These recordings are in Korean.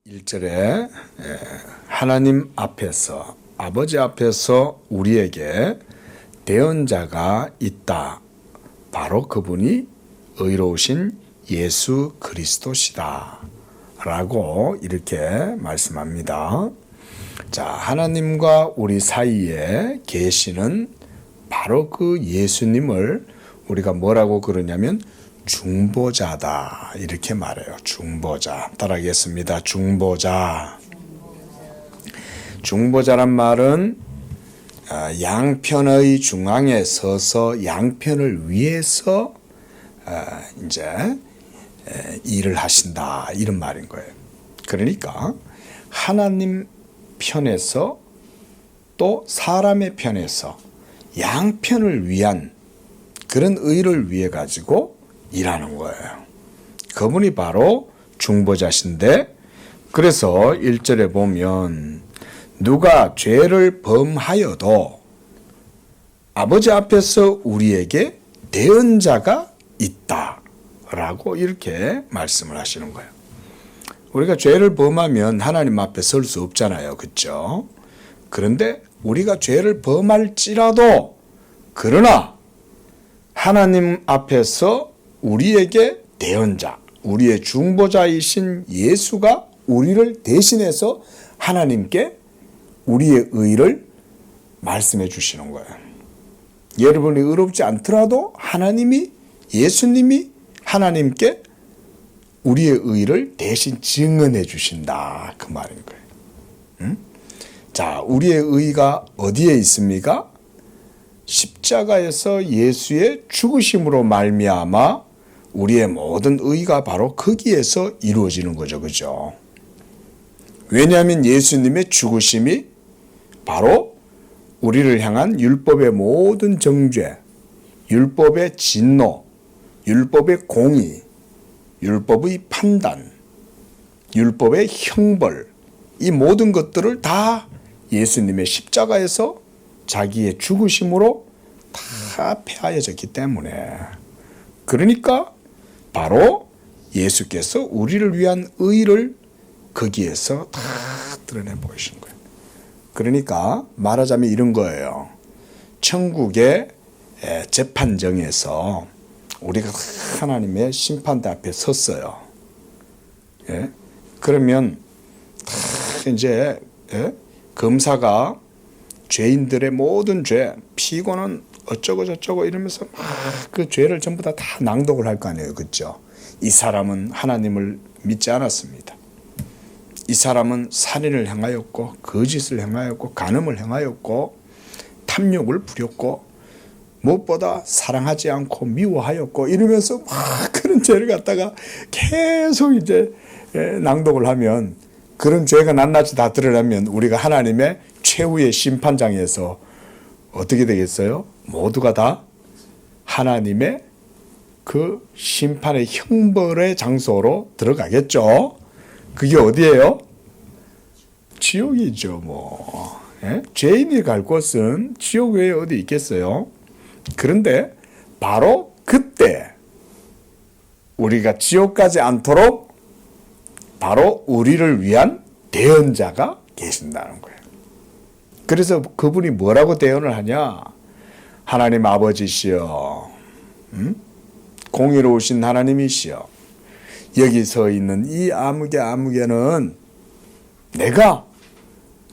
1절에 하나님 앞에서 아버지 앞에서 우리에게 대언자가 있다. 바로 그분이 의로우신 예수 그리스도시다. 라고 이렇게 말씀합니다. 자, 하나님과 우리 사이에 계시는 바로 그 예수님을 우리가 뭐라고 그러냐면 중보자다 이렇게 말해요. 중보자. 따라하겠습니다. 중보자. 중보자란 말은 양편의 중앙에 서서 양편을 위해서 이제 일을 하신다 이런 말인 거예요. 그러니까 하나님 편에서 또 사람의 편에서 양편을 위한 그런 의를 위해 가지고 일하는 거예요. 그분이 바로 중보자신데, 그래서 1절에 보면 누가 죄를 범하여도 아버지 앞에서 우리에게 대언자가 있다라고 이렇게 말씀을 하시는 거예요. 우리가 죄를 범하면 하나님 앞에 설 수 없잖아요. 그렇죠? 그런데 우리가 죄를 범할지라도 그러나 하나님 앞에서 우리에게 대언자, 우리의 중보자이신 예수가 우리를 대신해서 하나님께 우리의 의를 말씀해 주시는 거예요. 여러분이 의롭지 않더라도 하나님이, 예수님이 하나님께 우리의 의를 대신 증언해 주신다. 그 말인 거예요. 응? 자, 우리의 의가 어디에 있습니까? 십자가에서 예수의 죽으심으로 말미암아 우리의 모든 의가 바로 거기에서 이루어지는 거죠. 그죠? 왜냐하면 예수님의 죽으심이 바로 우리를 향한 율법의 모든 정죄, 율법의 진노, 율법의 공의, 율법의 판단, 율법의 형벌, 이 모든 것들을 다 예수님의 십자가에서 자기의 죽으심으로 다 폐하여졌기 때문에, 그러니까 바로 예수께서 우리를 위한 의를 거기에서 다 드러내 보이신 거예요. 그러니까 말하자면 이런 거예요. 천국의 재판정에서 우리가 하나님의 심판대 앞에 섰어요. 예? 그러면 이제 검사가 죄인들의 모든 죄, 피고는 어쩌고 저쩌고 이러면서 막 그 죄를 전부 다 낭독을 할 거 아니에요. 그렇죠? 이 사람은 하나님을 믿지 않았습니다. 이 사람은 살인을 행하였고, 거짓을 행하였고, 간음을 행하였고, 탐욕을 부렸고, 무엇보다 사랑하지 않고 미워하였고 이러면서 막 그런 죄를 갖다가 계속 이제 낭독을 하면, 그런 죄가 낱낱이 다 드러나면 우리가 하나님의 최후의 심판장에서 어떻게 되겠어요? 모두가 다 하나님의 그 심판의 형벌의 장소로 들어가겠죠. 그게 어디예요? 지옥이죠. 뭐 죄인이 갈 곳은 지옥 외에 어디 있겠어요? 그런데 바로 그때 우리가 지옥 가지 않도록 바로 우리를 위한 대언자가 계신다는 거예요. 그래서 그분이 뭐라고 대언을 하냐? 하나님 아버지시여, 공의로우신 하나님이시여, 여기 서 있는 이 아무개는 내가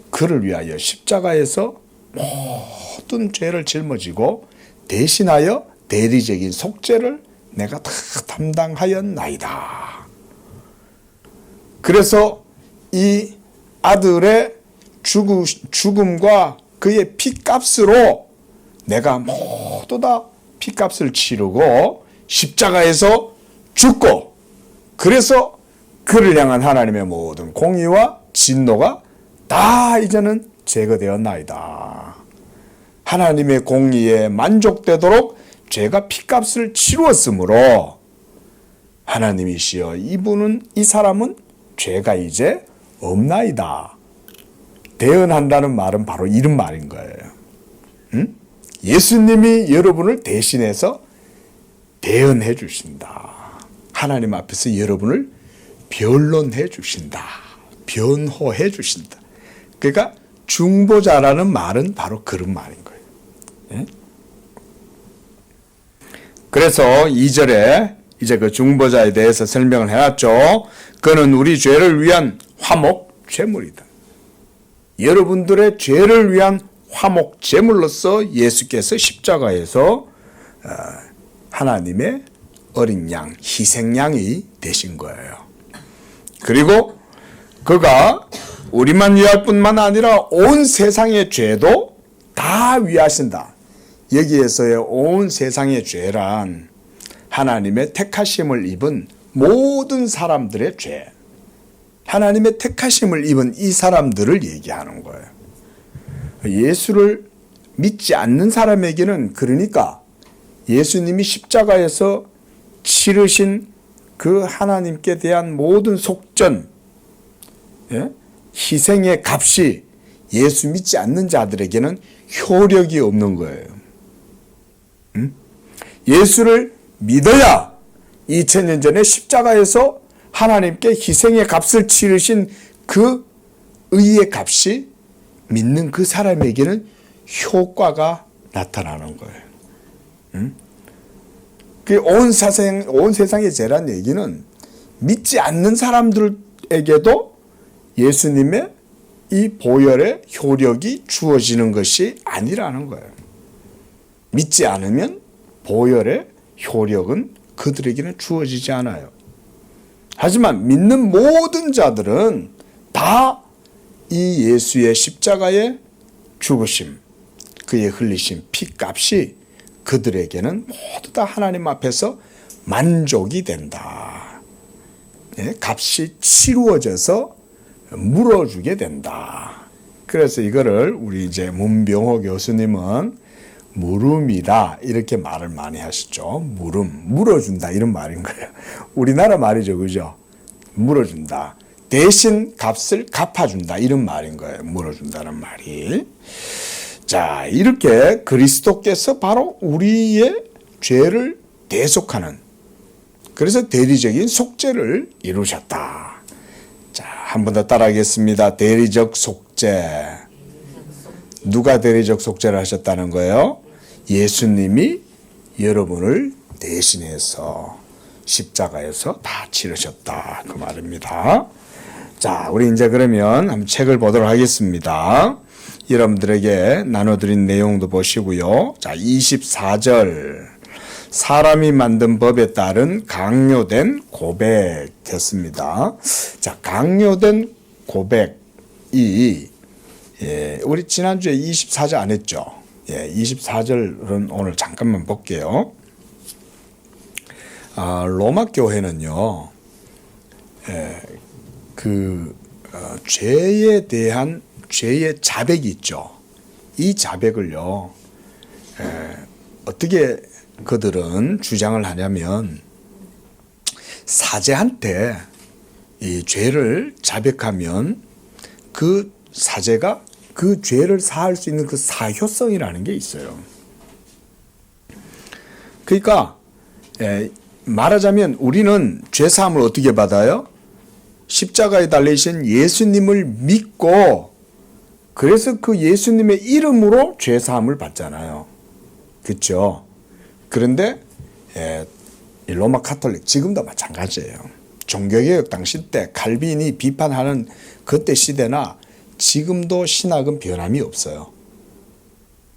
그를 위하여 십자가에서 모든 죄를 짊어지고 대신하여 대리적인 속죄를 내가 다 담당하였나이다. 그래서 이 아들의 죽음과 그의 피값으로 내가 모두 다 피값을 치르고 십자가에서 죽고, 그래서 그를 향한 하나님의 모든 공의와 진노가 다 이제는 제거되었나이다. 하나님의 공의에 만족되도록 죄가 피값을 치루었으므로 하나님이시여, 이 사람은 죄가 이제 없나이다. 대언한다는 말은 바로 이런 말인 거예요. 응? 예수님이 여러분을 대신해서 대언해 주신다. 하나님 앞에서 여러분을 변론해 주신다. 변호해 주신다. 그러니까 중보자라는 말은 바로 그런 말인 거예요. 예? 그래서 2절에 이제 그 중보자에 대해서 설명을 해놨죠. 그는 우리 죄를 위한 화목 제물이다. 여러분들의 죄를 위한 화목 제물로서 예수께서 십자가에서 하나님의 어린 양, 희생양이 되신 거예요. 그리고 그가 우리만 위할 뿐만 아니라 온 세상의 죄도 다 위하신다. 여기에서의 온 세상의 죄란 하나님의 택하심을 입은 모든 사람들의 죄, 하나님의 택하심을 입은 이 사람들을 얘기하는 거예요. 예수를 믿지 않는 사람에게는, 그러니까 예수님이 십자가에서 치르신 그 하나님께 대한 모든 속전, 희생의 값이 예수 믿지 않는 자들에게는 효력이 없는 거예요. 예수를 믿어야 2000년 전에 십자가에서 하나님께 희생의 값을 치르신 그 의의 값이 믿는 그 사람에게는 효과가 나타나는 거예요. 온 세상의 죄란 얘기는 믿지 않는 사람들에게도 예수님의 이 보혈의 효력이 주어지는 것이 아니라는 거예요. 믿지 않으면 보혈의 효력은 그들에게는 주어지지 않아요. 하지만 믿는 모든 자들은 다 이 예수의 십자가의 죽으심, 그의 흘리신 피값이 그들에게는 모두 다 하나님 앞에서 만족이 된다. 값이 치루어져서 물어주게 된다. 그래서 이거를 우리 이제 문병호 교수님은 물음이다 이렇게 말을 많이 하시죠. 물어준다 이런 말인 거예요. 우리나라 말이죠, 그죠? 물어준다. 대신 값을 갚아준다 이런 말인 거예요. 물어준다는 말이. 자, 이렇게 그리스도께서 바로 우리의 죄를 대속하는, 그래서 대리적인 속죄를 이루셨다. 자, 한 번 더 따라하겠습니다. 대리적 속죄. 누가 대리적 속죄를 하셨다는 거예요? 예수님이 여러분을 대신해서 십자가에서 다 치르셨다. 그 말입니다. 자, 우리 이제 그러면 한번 책을 보도록 하겠습니다. 여러분들에게 나눠드린 내용도 보시고요. 자, 24절. 사람이 만든 법에 따른 강요된 고백 됐습니다. 자, 강요된 고백이, 우리 지난주에 24절 안 했죠? 24절은 오늘 잠깐만 볼게요. 로마 교회는요, 죄에 대한 죄의 자백이 있죠. 이 자백을요, 어떻게 그들은 주장을 하냐면, 사제한테 이 죄를 자백하면 그 사제가 그 죄를 사할 수 있는 그 사효성이라는 게 있어요. 그러니까 말하자면 우리는 죄사함을 어떻게 받아요? 십자가에 달리신 예수님을 믿고, 그래서 그 예수님의 이름으로 죄사함을 받잖아요. 그렇죠? 그런데 로마 카톨릭 지금도 마찬가지예요. 종교개혁 당시 때 칼빈이 비판하는 그때 시대나 지금도 신학은 변함이 없어요.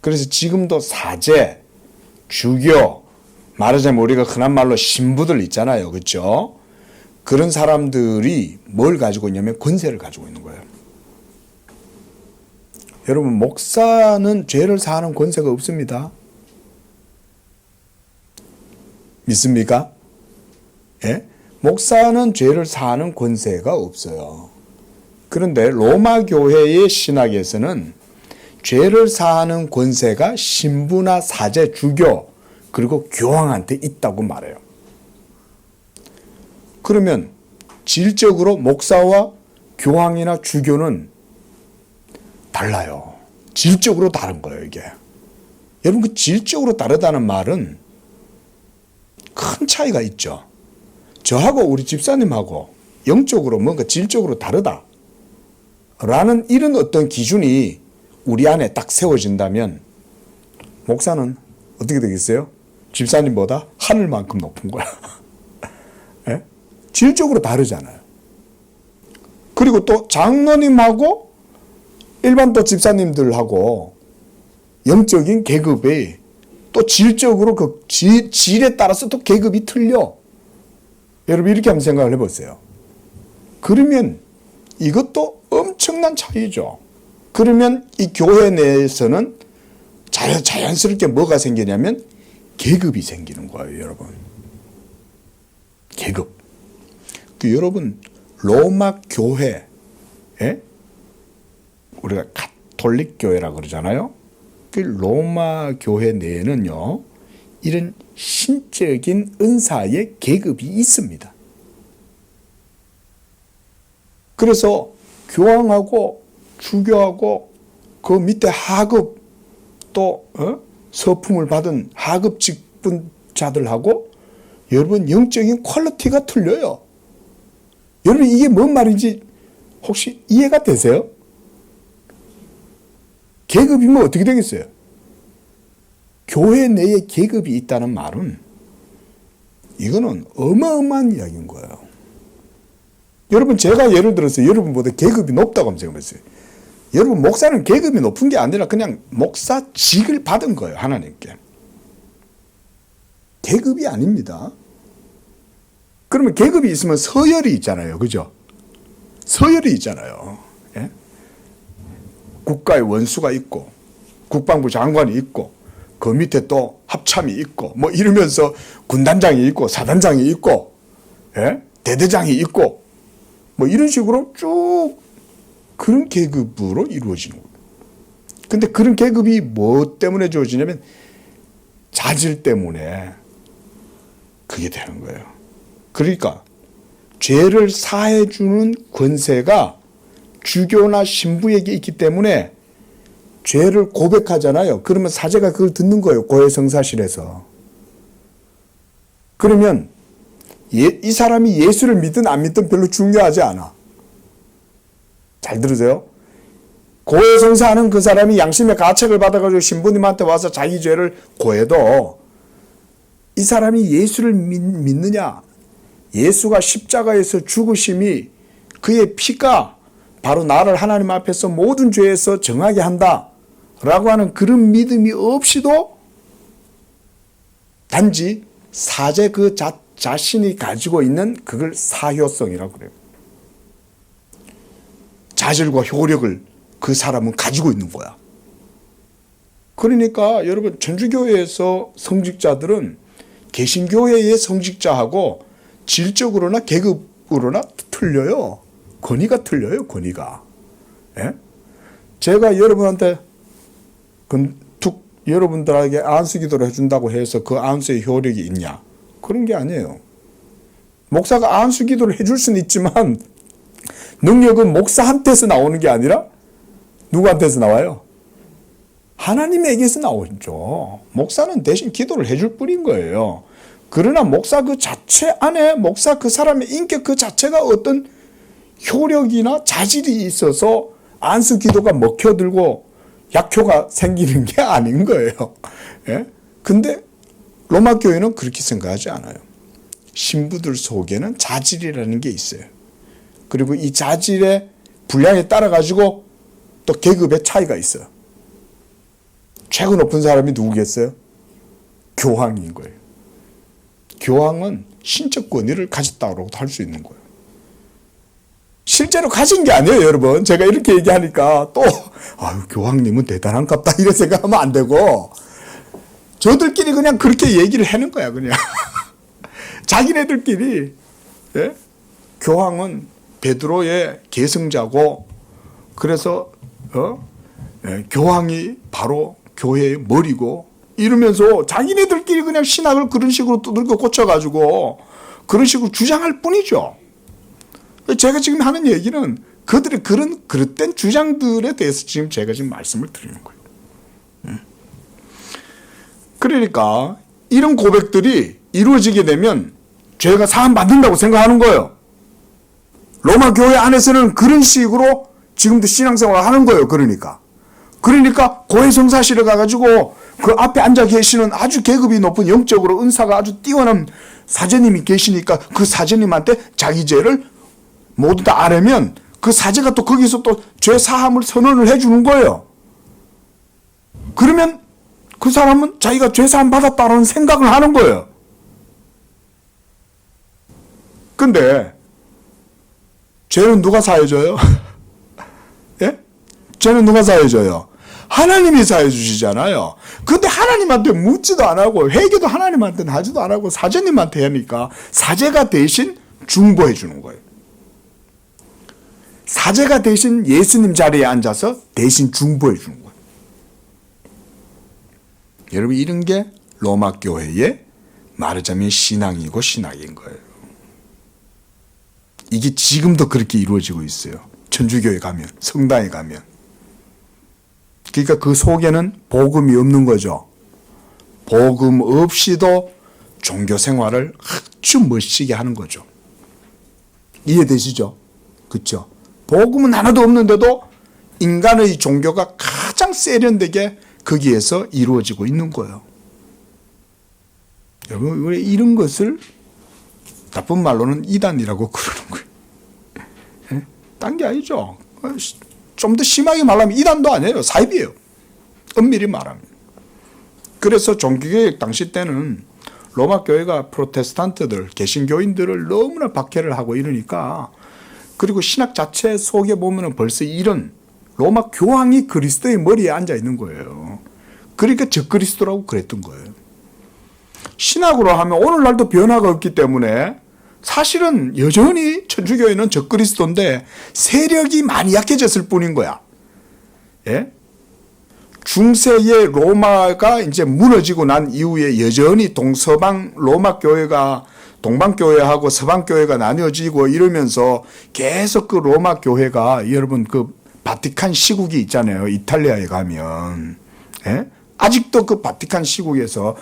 그래서 지금도 사제, 주교, 말하자면 우리가 흔한 말로 신부들 있잖아요. 그렇죠? 그런 사람들이 뭘 가지고 있냐면 권세를 가지고 있는 거예요. 여러분, 목사는 죄를 사하는 권세가 없습니다. 믿습니까? 예? 목사는 죄를 사하는 권세가 없어요. 그런데 로마 교회의 신학에서는 죄를 사하는 권세가 신부나 사제, 주교, 그리고 교황한테 있다고 말해요. 그러면 질적으로 목사와 교황이나 주교는 달라요. 질적으로 다른 거예요, 이게. 여러분, 그 질적으로 다르다는 말은 큰 차이가 있죠. 저하고 우리 집사님하고 영적으로 뭔가 질적으로 다르다. 라는 이런 어떤 기준이 우리 안에 딱 세워진다면 목사는 어떻게 되겠어요? 집사님보다 하늘만큼 높은 거야. 예? 질적으로 다르잖아요. 그리고 또 장로님하고 일반 또 집사님들하고 영적인 계급이 또 질적으로 그 질에 따라서 또 계급이 틀려. 여러분 이렇게 한번 생각을 해보세요. 그러면 이것도 엄청난 차이죠. 그러면 이 교회 내에서는 자연스럽게 뭐가 생기냐면 계급이 생기는 거예요, 여러분. 계급. 여러분 로마 교회, 우리가 가톨릭 교회라고 그러잖아요. 그 로마 교회 내에는요, 이런 신적인 은사의 계급이 있습니다. 그래서 교황하고 주교하고 그 밑에 하급 또 서품을 받은 하급 직분자들하고 여러분 영적인 퀄리티가 틀려요. 여러분 이게 뭔 말인지 혹시 이해가 되세요? 계급이면 어떻게 되겠어요? 교회 내에 계급이 있다는 말은 이거는 어마어마한 이야기인 거예요. 여러분 제가 예를 들어서 여러분보다 계급이 높다고 한번 생각해보세요. 여러분 목사는 계급이 높은 게 아니라 그냥 목사직을 받은 거예요. 하나님께. 계급이 아닙니다. 그러면 계급이 있으면 서열이 있잖아요. 그죠? 서열이 있잖아요. 예? 국가의 원수가 있고 국방부 장관이 있고 그 밑에 또 합참이 있고 뭐 이러면서 군단장이 있고 사단장이 있고 대대장이 있고 뭐 이런 식으로 쭉 그런 계급으로 이루어지는 거예요. 근데 그런 계급이 뭐 때문에 주어지냐면 자질 때문에 그게 되는 거예요. 그러니까 죄를 사해 주는 권세가 주교나 신부에게 있기 때문에 죄를 고백하잖아요. 그러면 사제가 그걸 듣는 거예요. 고해성사실에서. 그러면 이 사람이 예수를 믿든 안 믿든 별로 중요하지 않아. 잘 들으세요. 고해성사하는 그 사람이 양심의 가책을 받아가지고 신부님한테 와서 자기 죄를 고해도 이 사람이 예수를 믿느냐, 예수가 십자가에서 죽으심이 그의 피가 바로 나를 하나님 앞에서 모든 죄에서 정하게 한다 라고 하는 그런 믿음이 없이도 단지 사제 그 자신이 가지고 있는 그걸 사효성이라고 그래요. 자질과 효력을 그 사람은 가지고 있는 거야. 그러니까 여러분 천주교회에서 성직자들은 개신교회의 성직자하고 질적으로나 계급으로나 틀려요. 권위가 틀려요. 권위가. 예? 제가 여러분한테 여러분들에게 안수기도를 해준다고 해서 그 안수의 효력이 있냐? 그런 게 아니에요. 목사가 안수기도를 해줄 수는 있지만 능력은 목사한테서 나오는 게 아니라 누구한테서 나와요? 하나님에게서 나오죠. 목사는 대신 기도를 해줄 뿐인 거예요. 그러나 목사 그 자체 안에 목사 그 사람의 인격 그 자체가 어떤 효력이나 자질이 있어서 안수 기도가 먹혀들고 약효가 생기는 게 아닌 거예요. 예? 근데 로마 교회는 그렇게 생각하지 않아요. 신부들 속에는 자질이라는 게 있어요. 그리고 이 자질의 분량에 따라 가지고 또 계급의 차이가 있어요. 최고 높은 사람이 누구겠어요? 교황인 거예요. 교황은 신적 권위를 가졌다고 할 수 있는 거예요. 실제로 가진 게 아니에요, 여러분. 제가 이렇게 얘기하니까 또 아유, 교황님은 대단한갑다 이런 생각하면 안 되고 저들끼리 그냥 그렇게 얘기를 하는 거야, 그냥. 자기네들끼리. 예? 교황은 베드로의 계승자고 그래서 교황이 바로 교회의 머리고 이러면서 자기네들끼리 그냥 신학을 그런 식으로 두들겨 꽂혀가지고 그런 식으로 주장할 뿐이죠. 제가 지금 하는 얘기는 그들의 그런 그릇된 주장들에 대해서 제가 지금 말씀을 드리는 거예요. 그러니까 이런 고백들이 이루어지게 되면 죄가 사함 받는다고 생각하는 거예요. 로마 교회 안에서는 그런 식으로 지금도 신앙생활을 하는 거예요. 그러니까 고해성사실에 가가지고 그 앞에 앉아 계시는 아주 계급이 높은 영적으로 은사가 아주 뛰어난 사제님이 계시니까 그 사제님한테 자기 죄를 모두 다 아뢰면 그 사제가 또 거기서 또 죄 사함을 선언을 해주는 거예요. 그러면 그 사람은 자기가 죄 사함 받았다는 생각을 하는 거예요. 근데 죄는 누가 사해줘요? 예? 죄는 누가 사해줘요? 하나님이 사해 주시잖아요. 근데 하나님한테 묻지도 안 하고 회개도 하나님한테는 하지도 안 하고 사제님한테 하니까 사제가 대신 중보해 주는 거예요. 사제가 대신 예수님 자리에 앉아서 대신 중보해 주는 거예요. 여러분, 이런 게 로마 교회의 말하자면 신앙이고 신학인 거예요. 이게 지금도 그렇게 이루어지고 있어요. 천주교에 가면, 성당에 가면. 그러니까 그 속에는 복음이 없는 거죠. 복음 없이도 종교 생활을 아주 멋지게 하는 거죠. 이해되시죠? 그렇죠? 복음은 하나도 없는데도 인간의 종교가 가장 세련되게 거기에서 이루어지고 있는 거예요. 여러분, 왜 이런 것을 나쁜 말로는 이단이라고 그러는 거예요. 예? 딴 게 아니죠. 좀 더 심하게 말하면 이단도 아니에요. 사입이에요. 엄밀히 말하면. 그래서 종교개혁 당시 때는 로마 교회가 프로테스탄트들, 개신교인들을 너무나 박해를 하고 이러니까, 그리고 신학 자체 속에 보면은 벌써 이런 로마 교황이 그리스도의 머리에 앉아 있는 거예요. 그러니까 적그리스도라고 그랬던 거예요. 신학으로 하면 오늘날도 변화가 없기 때문에 사실은 여전히 천주교회는 적그리스도인데 세력이 많이 약해졌을 뿐인 거야. 예? 중세의 로마가 이제 무너지고 난 이후에 여전히 동서방 로마 교회가 동방교회하고 서방교회가 나뉘어지고 이러면서 계속 그 로마 교회가, 여러분 그 바티칸 시국이 있잖아요. 이탈리아에 가면. 예? 아직도 그 바티칸 시국에서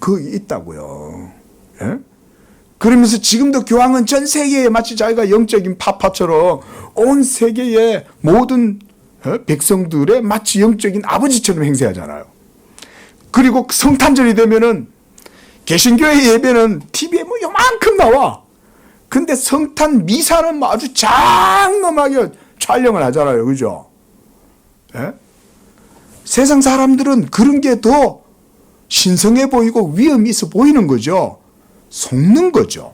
그 있다고요. 예? 그러면서 지금도 교황은 전 세계에 마치 자기가 영적인 파파처럼 온 세계의 모든 백성들의 마치 영적인 아버지처럼 행세하잖아요. 그리고 성탄절이 되면은 개신교회 예배는 TV에 뭐 요만큼 나와. 근데 성탄 미사는 뭐 아주 장엄하게 촬영을 하잖아요. 그죠? 예? 세상 사람들은 그런 게 더 신성해 보이고 위험이 있어 보이는 거죠. 속는 거죠.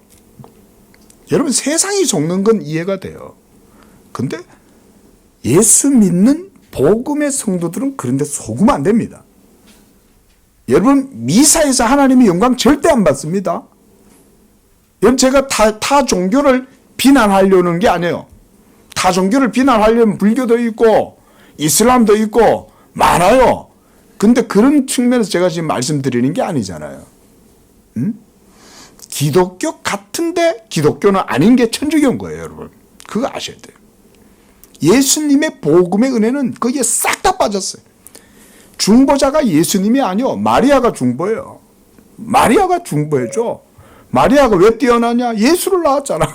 여러분, 세상이 속는 건 이해가 돼요. 근데 예수 믿는 복음의 성도들은 그런데 속으면 안 됩니다. 여러분, 미사에서 하나님의 영광 절대 안 받습니다. 여러분, 제가 타 종교를 비난하려는 게 아니에요. 타 종교를 비난하려면 불교도 있고 이슬람도 있고 많아요. 근데 그런 측면에서 제가 지금 말씀드리는 게 아니잖아요. 기독교 같은데 기독교는 아닌 게 천주교인 거예요, 여러분. 그거 아셔야 돼요. 예수님의 복음의 은혜는 거기에 싹 다 빠졌어요. 중보자가 예수님이 아니요, 마리아가 중보예요. 마리아가 중보해줘. 마리아가 왜 뛰어나냐? 예수를 낳았잖아.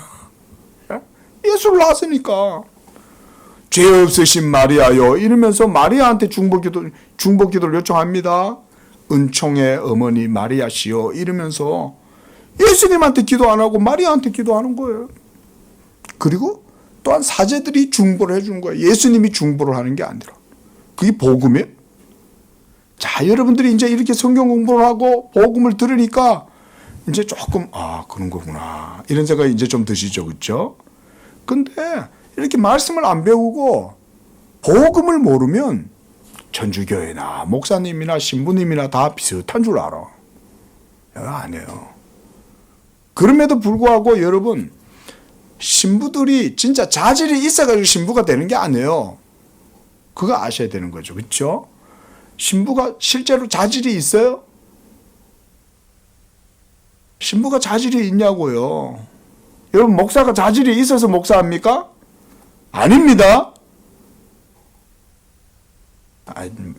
예수를 낳았으니까. 죄 없으신 마리아요, 이러면서 마리아한테 중보기도를 요청합니다. 은총의 어머니 마리아시요, 이러면서 예수님한테 기도 안 하고 마리아한테 기도하는 거예요. 그리고 또한 사제들이 중보를 해주는 거예요. 예수님이 중보를 하는 게 아니라. 그게 복음이에요. 자, 여러분들이 이제 이렇게 성경 공부를 하고 복음을 들으니까 이제 조금, 그런 거구나, 이런 생각이 이제 좀 드시죠. 그렇죠? 근데 이렇게 말씀을 안 배우고 복음을 모르면 천주교회나 목사님이나 신부님이나 다 비슷한 줄 알아. 아니에요. 그럼에도 불구하고 여러분, 신부들이 진짜 자질이 있어가지고 신부가 되는 게 아니에요. 그거 아셔야 되는 거죠. 그렇죠? 신부가 실제로 자질이 있어요? 신부가 자질이 있냐고요. 여러분, 목사가 자질이 있어서 목사합니까? 아닙니다.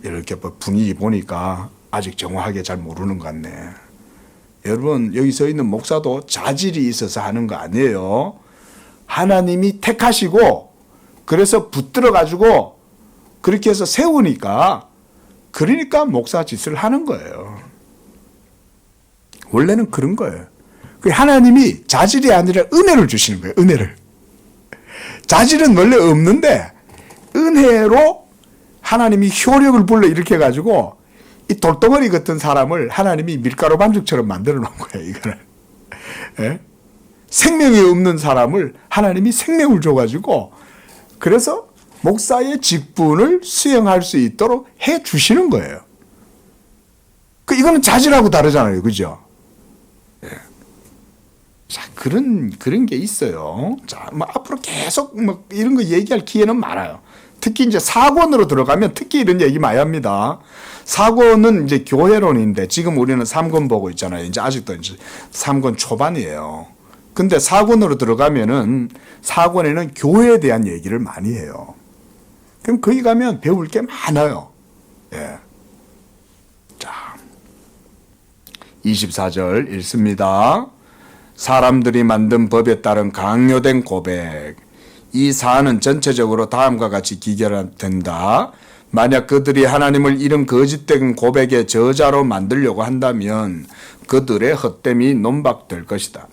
이렇게 분위기 보니까 아직 정확하게 잘 모르는 것 같네. 여러분, 여기 서 있는 목사도 자질이 있어서 하는 거 아니에요. 하나님이 택하시고 그래서 붙들어 가지고 그렇게 해서 세우니까 그러니까 목사 짓을 하는 거예요. 원래는 그런 거예요. 하나님이 자질이 아니라 은혜를 주시는 거예요. 은혜를. 자질은 원래 없는데 은혜로 하나님이 효력을 불러일으켜 가지고 이 돌덩어리 같은 사람을 하나님이 밀가루 반죽처럼 만들어 놓은 거예요. 이거는. 예? 생명이 없는 사람을 하나님이 생명을 줘가지고 그래서 목사의 직분을 수행할 수 있도록 해 주시는 거예요. 이거는 자질하고 다르잖아요. 그죠? 예. 자, 그런 게 있어요. 자, 앞으로 계속 이런 거 얘기할 기회는 많아요. 특히 이제 사권으로 들어가면 특히 이런 얘기 많이 합니다. 사권은 이제 교회론인데 지금 우리는 삼권 보고 있잖아요. 이제 아직도 이제 삼권 초반이에요. 근데 사권으로 들어가면은 사권에는 교회에 대한 얘기를 많이 해요. 그럼 거기 가면 배울 게 많아요. 예. 자, 24절 읽습니다. 사람들이 만든 법에 따른 강요된 고백. 이 사안은 전체적으로 다음과 같이 기결된다. 만약 그들이 하나님을 이런 거짓된 고백의 저자로 만들려고 한다면 그들의 헛됨이 논박될 것이다.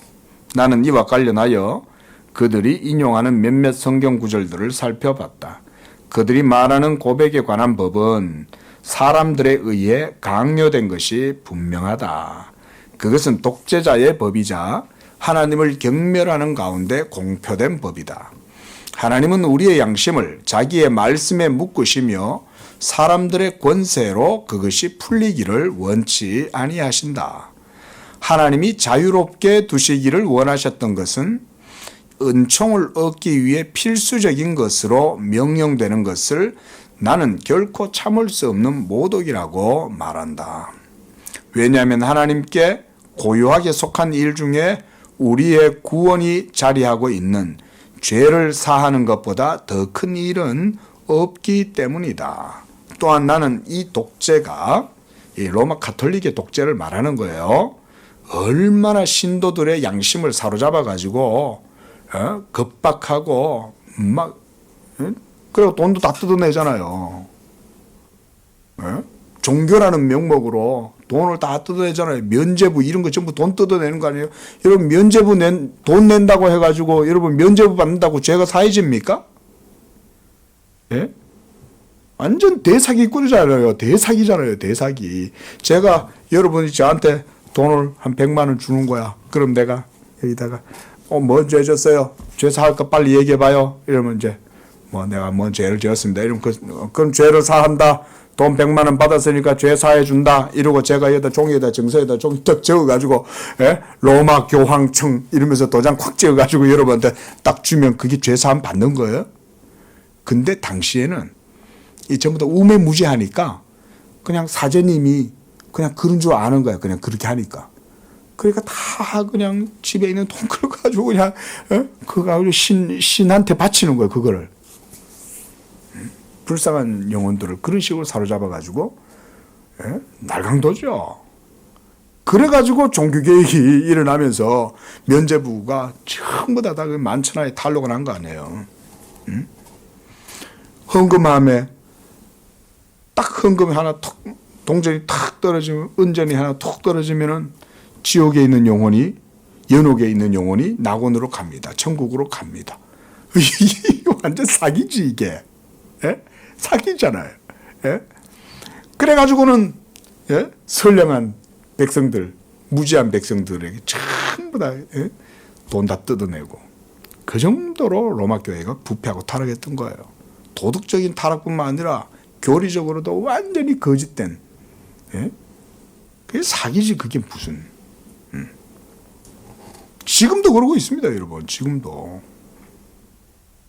나는 이와 관련하여 그들이 인용하는 몇몇 성경 구절들을 살펴봤다. 그들이 말하는 고백에 관한 법은 사람들에 의해 강요된 것이 분명하다. 그것은 독재자의 법이자 하나님을 경멸하는 가운데 공표된 법이다. 하나님은 우리의 양심을 자기의 말씀에 묶으시며 사람들의 권세로 그것이 풀리기를 원치 아니하신다. 하나님이 자유롭게 두시기를 원하셨던 것은 은총을 얻기 위해 필수적인 것으로 명령되는 것을 나는 결코 참을 수 없는 모독이라고 말한다. 왜냐하면 하나님께 고유하게 속한 일 중에 우리의 구원이 자리하고 있는 죄를 사하는 것보다 더 큰 일은 없기 때문이다. 또한 나는 이 독재가 이 로마 가톨릭의 독재를 말하는 거예요. 얼마나 신도들의 양심을 사로잡아 가지고 겁박하고 막 그리고 돈도 다 뜯어내잖아요. 종교라는 명목으로 돈을 다 뜯어내잖아요. 면죄부 이런 거 전부 돈 뜯어내는 거 아니에요? 여러분 면죄부 돈 낸다고 해가지고 여러분 면죄부 받는다고 죄가 사해집니까? 예? 완전 대사기꾼이잖아요. 대사기잖아요. 대사기. 제가 여러분이 저한테 돈을 한 100만 원 주는 거야. 그럼 내가 여기다가 뭔 죄 졌어요? 죄 사할 거 빨리 얘기해봐요. 이러면 이제 내가 뭔 죄를 지었습니다. 이러면 그럼 죄를 사한다. 돈 100만 원 받았으니까 죄 사해 준다. 이러고 제가 여기다 종이에다 정서에다 종이 딱 적어가지고 로마 교황청 이러면서 도장 콱 찍어가지고 여러분한테 딱 주면 그게 죄 사함 받는 거예요. 근데 당시에는 이 전부 다 우매무지하니까 그냥 사제님이 그냥 그런 줄 아는 거야. 그냥 그렇게 하니까. 그러니까 다 그냥 집에 있는 돈 그걸 가지고 그냥 그거 가지고 신한테 바치는 거예요. 그거를. 불쌍한 영혼들을 그런 식으로 사로잡아 가지고 날강도죠. 그래가지고 종교개혁이 일어나면서 면죄부가 전부 다 만천하에 탈로가 난 거 아니에요. 헌금함에 딱 헌금이 하나 톡 동전이 탁 떨어지면 은전이 하나 톡 떨어지면은 지옥에 있는 영혼이 연옥에 있는 영혼이 낙원으로 갑니다. 천국으로 갑니다. 이게 완전 사기지 이게. 예? 사기잖아요. 예? 그래가지고는 선량한 백성들, 무지한 백성들에게 전부 다 돈 다 뜯어내고 그 정도로 로마 교회가 부패하고 타락했던 거예요. 도덕적인 타락뿐만 아니라 교리적으로도 완전히 거짓된 그게 사기지 그게 무슨. 지금도 그러고 있습니다. 여러분. 지금도.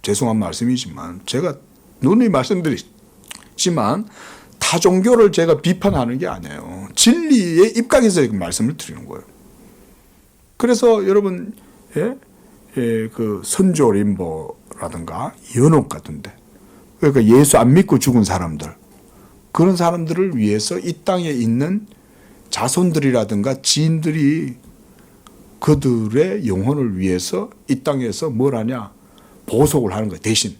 죄송한 말씀이지만 제가 누누이 말씀드리지만 타 종교를 제가 비판하는 게 아니에요. 진리에 입각해서 말씀을 드리는 거예요. 그래서 여러분 그 선조 림보라든가 연옥 같은데 그러니까 예수 안 믿고 죽은 사람들 그런 사람들을 위해서 이 땅에 있는 자손들이라든가 지인들이 그들의 영혼을 위해서 이 땅에서 뭘 하냐 보석을 하는 거예요. 대신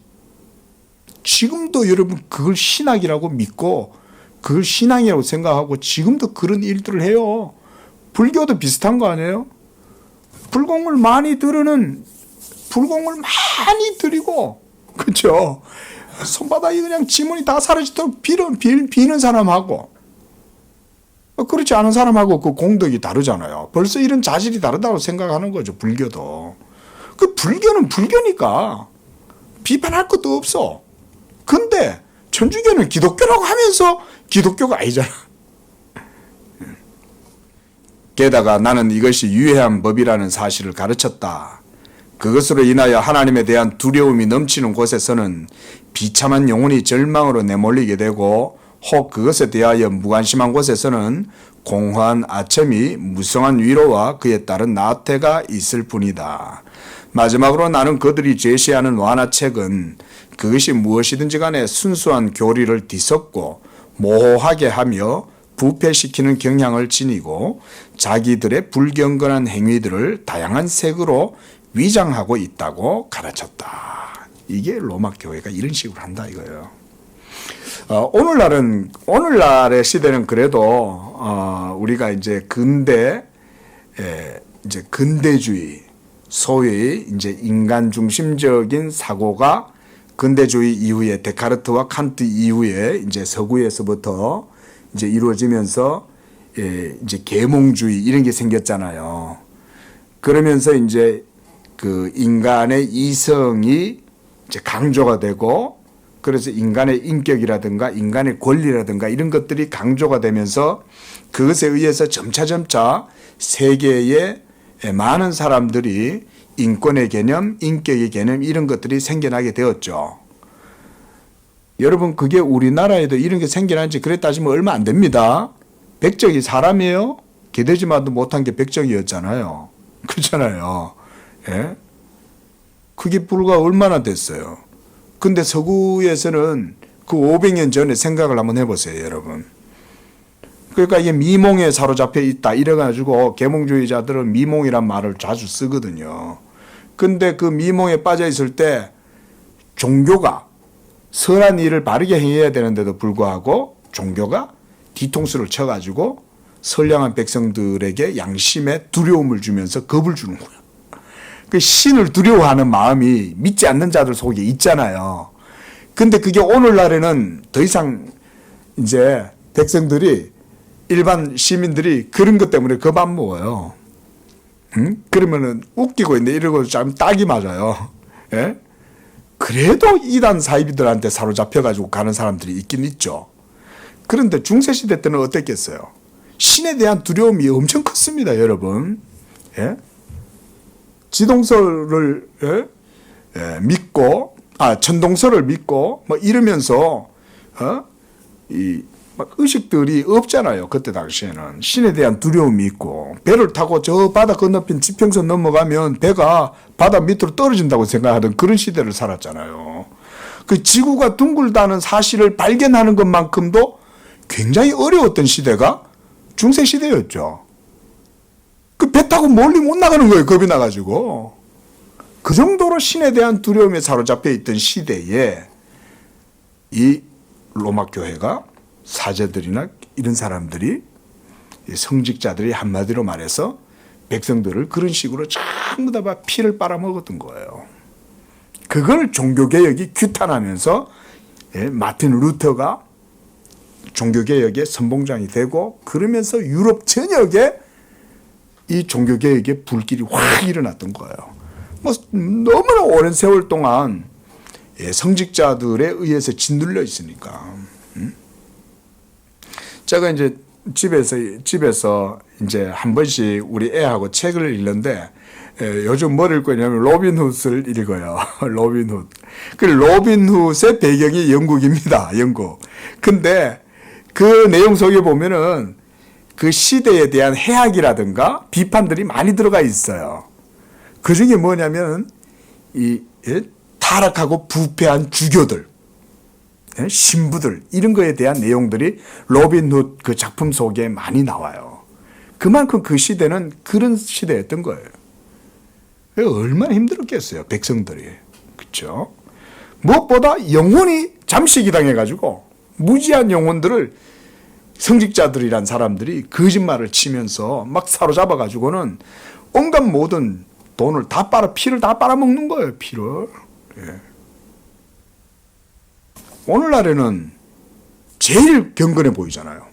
지금도 여러분 그걸 신학이라고 믿고 그걸 신앙이라고 생각하고 지금도 그런 일들을 해요. 불교도 비슷한 거 아니에요? 불공을 많이 드리고, 그렇죠? 손바닥에 그냥 지문이 다 사라지도록 비는 사람하고, 그렇지 않은 사람하고 그 공덕이 다르잖아요. 벌써 이런 자질이 다르다고 생각하는 거죠, 불교도. 그 불교는 불교니까 비판할 것도 없어. 근데 천주교는 기독교라고 하면서 기독교가 아니잖아. 게다가 나는 이것이 유해한 법이라는 사실을 가르쳤다. 그것으로 인하여 하나님에 대한 두려움이 넘치는 곳에서는 비참한 영혼이 절망으로 내몰리게 되고 혹 그것에 대하여 무관심한 곳에서는 공허한 아첨이 무성한 위로와 그에 따른 나태가 있을 뿐이다. 마지막으로 나는 그들이 제시하는 완화책은 그것이 무엇이든지 간에 순수한 교리를 뒤섞고 모호하게 하며 부패시키는 경향을 지니고 자기들의 불경건한 행위들을 다양한 색으로 위장하고 있다고 가르쳤다. 이게 로마 교회가 이런 식으로 한다 이거예요. 오늘날의 시대는 그래도 우리가 이제 근대주의, 소위 이제 인간 중심적인 사고가 근대주의 이후에 데카르트와 칸트 이후에 이제 서구에서부터 이제 이루어지면서 이제 계몽주의 이런 게 생겼잖아요. 그러면서 이제 그 인간의 이성이 이제 강조가 되고 그래서 인간의 인격이라든가 인간의 권리라든가 이런 것들이 강조가 되면서 그것에 의해서 점차 세계의 많은 사람들이 인권의 개념, 인격의 개념 이런 것들이 생겨나게 되었죠. 여러분 그게 우리나라에도 이런 게 생겨난 지 그래 따지면 얼마 안 됩니다. 백정이 사람이에요? 기대지만도 못한 게 백정이었잖아요. 그렇잖아요. 예? 그게 불과 얼마나 됐어요. 근데 서구에서는 그 500년 전에 생각을 한번 해보세요, 여러분. 그러니까 이게 미몽에 사로잡혀 있다 이래가지고 계몽주의자들은 미몽이란 말을 자주 쓰거든요. 근데 그 미몽에 빠져 있을 때 종교가 선한 일을 바르게 행해야 되는데도 불구하고 종교가 뒤통수를 쳐가지고 선량한 백성들에게 양심에 두려움을 주면서 겁을 주는 거예요. 그 신을 두려워하는 마음이 믿지 않는 자들 속에 있잖아요. 근데 그게 오늘날에는 더 이상 이제 백성들이 일반 시민들이 그런 것 때문에 겁 안 먹어요. 그러면은 웃기고 있는데 이러고 참 딱이 맞아요. 예? 그래도 이단 사이비들한테 사로잡혀가지고 가는 사람들이 있긴 있죠. 그런데 중세시대 때는 어땠겠어요? 신에 대한 두려움이 엄청 컸습니다, 여러분. 예? 지동설을 믿고, 천동설을 믿고, 뭐 이러면서, 막 의식들이 없잖아요. 그때 당시에는. 신에 대한 두려움이 있고, 배를 타고 저 바다 건너편 지평선 넘어가면 배가 바다 밑으로 떨어진다고 생각하던 그런 시대를 살았잖아요. 그 지구가 둥글다는 사실을 발견하는 것만큼도 굉장히 어려웠던 시대가 중세시대였죠. 그 배 타고 멀리 못 나가는 거예요. 겁이 나가지고. 그 정도로 신에 대한 두려움에 사로잡혀 있던 시대에 이 로마 교회가 사제들이나 이런 사람들이 성직자들이 한마디로 말해서 백성들을 그런 식으로 전부 다 피를 빨아먹었던 거예요. 그걸 종교개혁이 규탄하면서 마틴 루터가 종교개혁의 선봉장이 되고 그러면서 유럽 전역에 이 종교개혁의 불길이 확 일어났던 거예요. 뭐 너무나 오랜 세월 동안 성직자들에 의해서 짓눌려 있으니까. 제가 이제 집에서 이제 한 번씩 우리 애하고 책을 읽는데 요즘 뭘 읽고 있냐면 로빈훗을 읽어요. 로빈훗. 그 로빈훗의 배경이 영국입니다. 영국. 근데 그 내용 속에 보면은 그 시대에 대한 해악이라든가 비판들이 많이 들어가 있어요. 그 중에 뭐냐면 타락하고 부패한 주교들, 신부들 이런 거에 대한 내용들이 로빈훗 그 작품 속에 많이 나와요. 그만큼 그 시대는 그런 시대였던 거예요. 얼마나 힘들었겠어요, 백성들이. 그렇죠? 무엇보다 영혼이 잠식이 당해가지고 무지한 영혼들을 성직자들이란 사람들이 거짓말을 치면서 막 사로잡아가지고는 온갖 모든 돈을 다 피를 다 빨아먹는 거예요, 피를. 예. 오늘날에는 제일 경건해 보이잖아요.